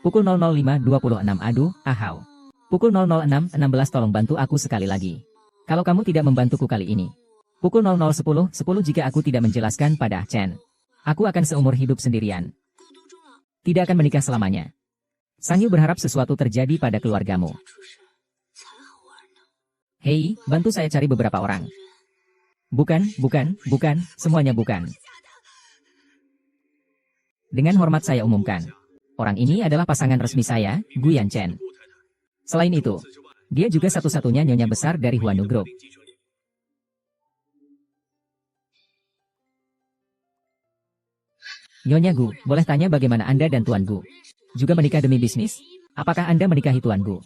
Pukul 00.5.26 aduh, ahau. Pukul 00.6.16 tolong bantu aku sekali lagi. Kalau kamu tidak membantuku kali ini. Pukul 00.10.10 jika aku tidak menjelaskan pada Chen. Aku akan seumur hidup sendirian. Tidak akan menikah selamanya. Sang Yu berharap sesuatu terjadi pada keluargamu. Hei, bantu saya cari beberapa orang. Bukan, semuanya bukan. Dengan hormat saya umumkan. Orang ini adalah pasangan resmi saya, Guyan Chen. Selain itu, dia juga satu-satunya nyonya besar dari Huanyu Group. Nyonya Gu, boleh tanya bagaimana Anda dan Tuan Gu juga menikah demi bisnis? Apakah Anda menikahi Tuan Gu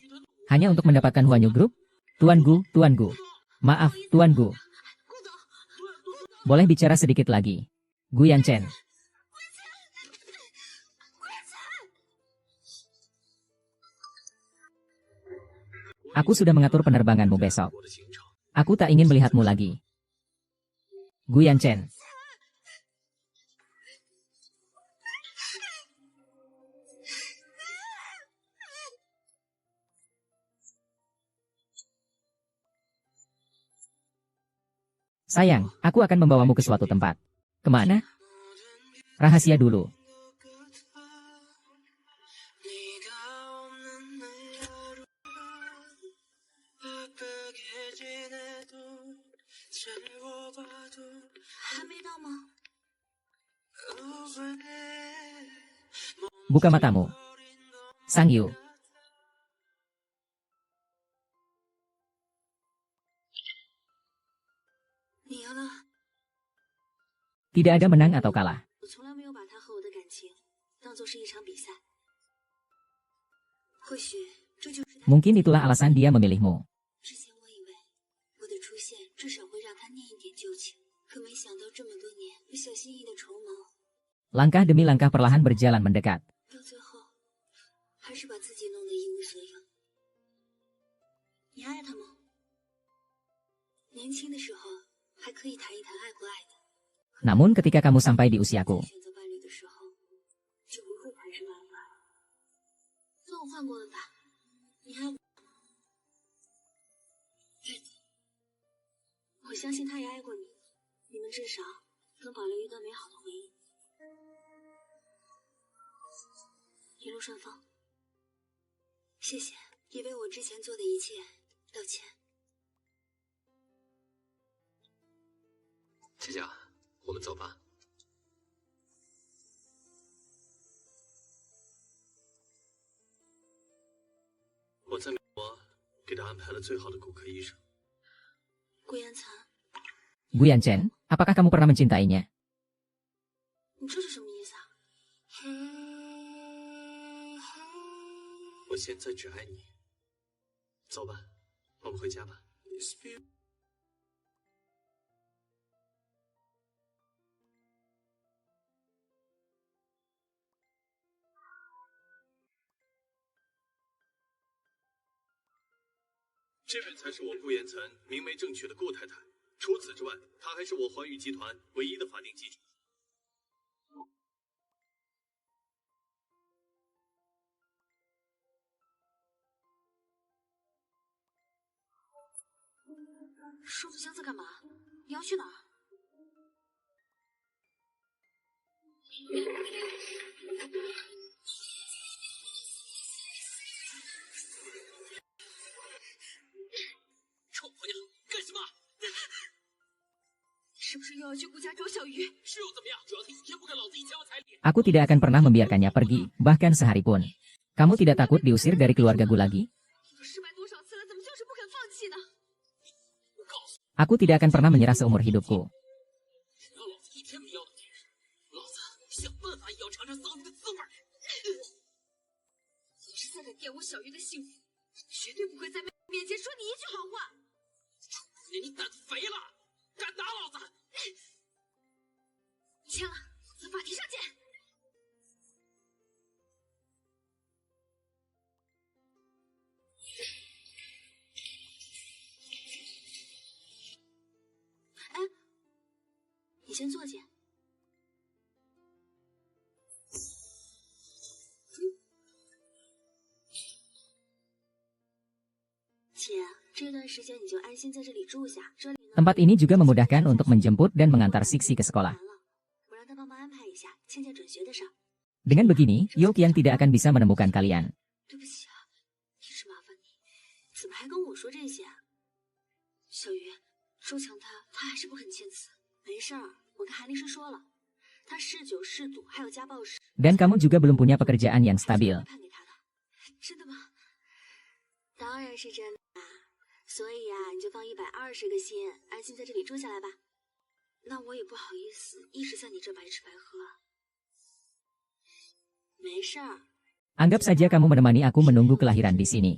hanya untuk mendapatkan Huanyu Group? Tuan Gu. Maaf, Tuan Gu. Boleh bicara sedikit lagi. Guyan Chen. Aku sudah mengatur penerbanganmu besok. Aku tak ingin melihatmu lagi. Guyan Chen. Sayang, aku akan membawamu ke suatu tempat. Kemana? Rahasia dulu. Buka matamu. Sang Yu. Tidak ada menang atau kalah. Mungkin itulah alasan dia memilihmu. Langkah demi langkah perlahan berjalan mendekat. Namun ketika kamu sampai di usiaku,姐姐，我们走吧。我在美国给他安排了最好的骨科医生。 Gu Yanchen, apakah kamu pernah mencintainya? 我现在只爱你。走吧，我们回家吧。 这位才是我顾延岑明媒正娶的顾太太。除此之外，她还是我环宇集团唯一的法定继承。收租箱子干嘛？你要去哪儿？臭婆娘，干什么？是不是又要去顾家找小鱼？是又怎么样？只要她一天不给老子1000万彩礼。 Aku tidak akan pernah membiarkannya pergi, bahkan sehari pun. Kamu tidak takut diusir dari keluargaku lagi? Aku tidak akan pernah menyerah seumur hidupku. Tempat ini juga memudahkan untuk menjemput dan mengantar Sixi ke sekolah. Dengan begini, Youqian tidak akan bisa menemukan kalian. Dan kamu juga belum punya pekerjaan yang stabil. Anggap saja kamu menemani aku menunggu kelahiran di sini.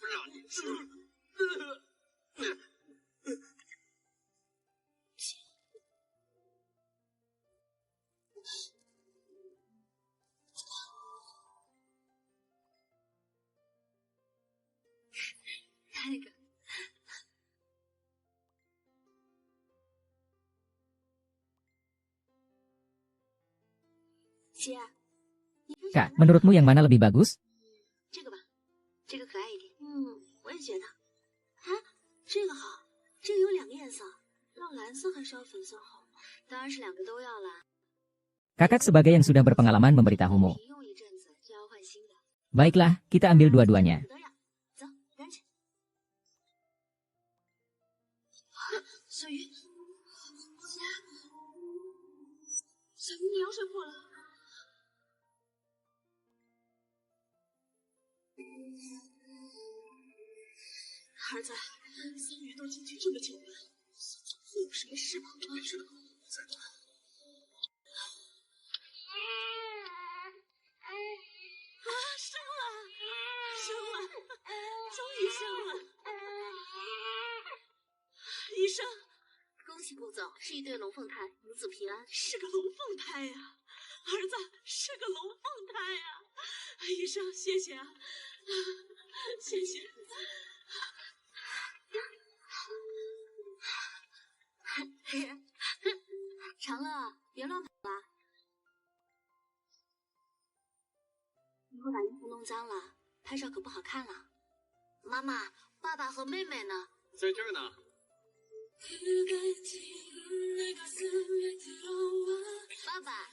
让你吃。那个，姐， Kak, menurutmu yang mana lebih bagus? 这个吧，这个可爱一点。我也觉得。啊，这个好，这个有2个颜色，要蓝色还是要粉色好？当然是2个都要啦。 Kakak sebagai yang sudah berpengalaman memberitahumu. 用一阵子就要换新的。 Baiklah, kita ambil dua-duanya. 不得了，走，赶紧。小鱼，姐，小鱼你要睡破了。 儿子，三鱼都进去这么久了，会有什么事吗？没事的，再等。啊，生了，终于生了！医生，恭喜顾总，是一对龙凤胎，母子平安。是个龙凤胎呀，儿子是个龙凤胎呀！医生，谢谢啊，谢谢。 长乐，别乱跑了，你会把衣服弄脏了，拍照可不好看了。妈妈，爸爸和妹妹呢？在这儿呢。爸爸，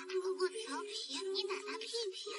姑姑调皮，你打他屁屁。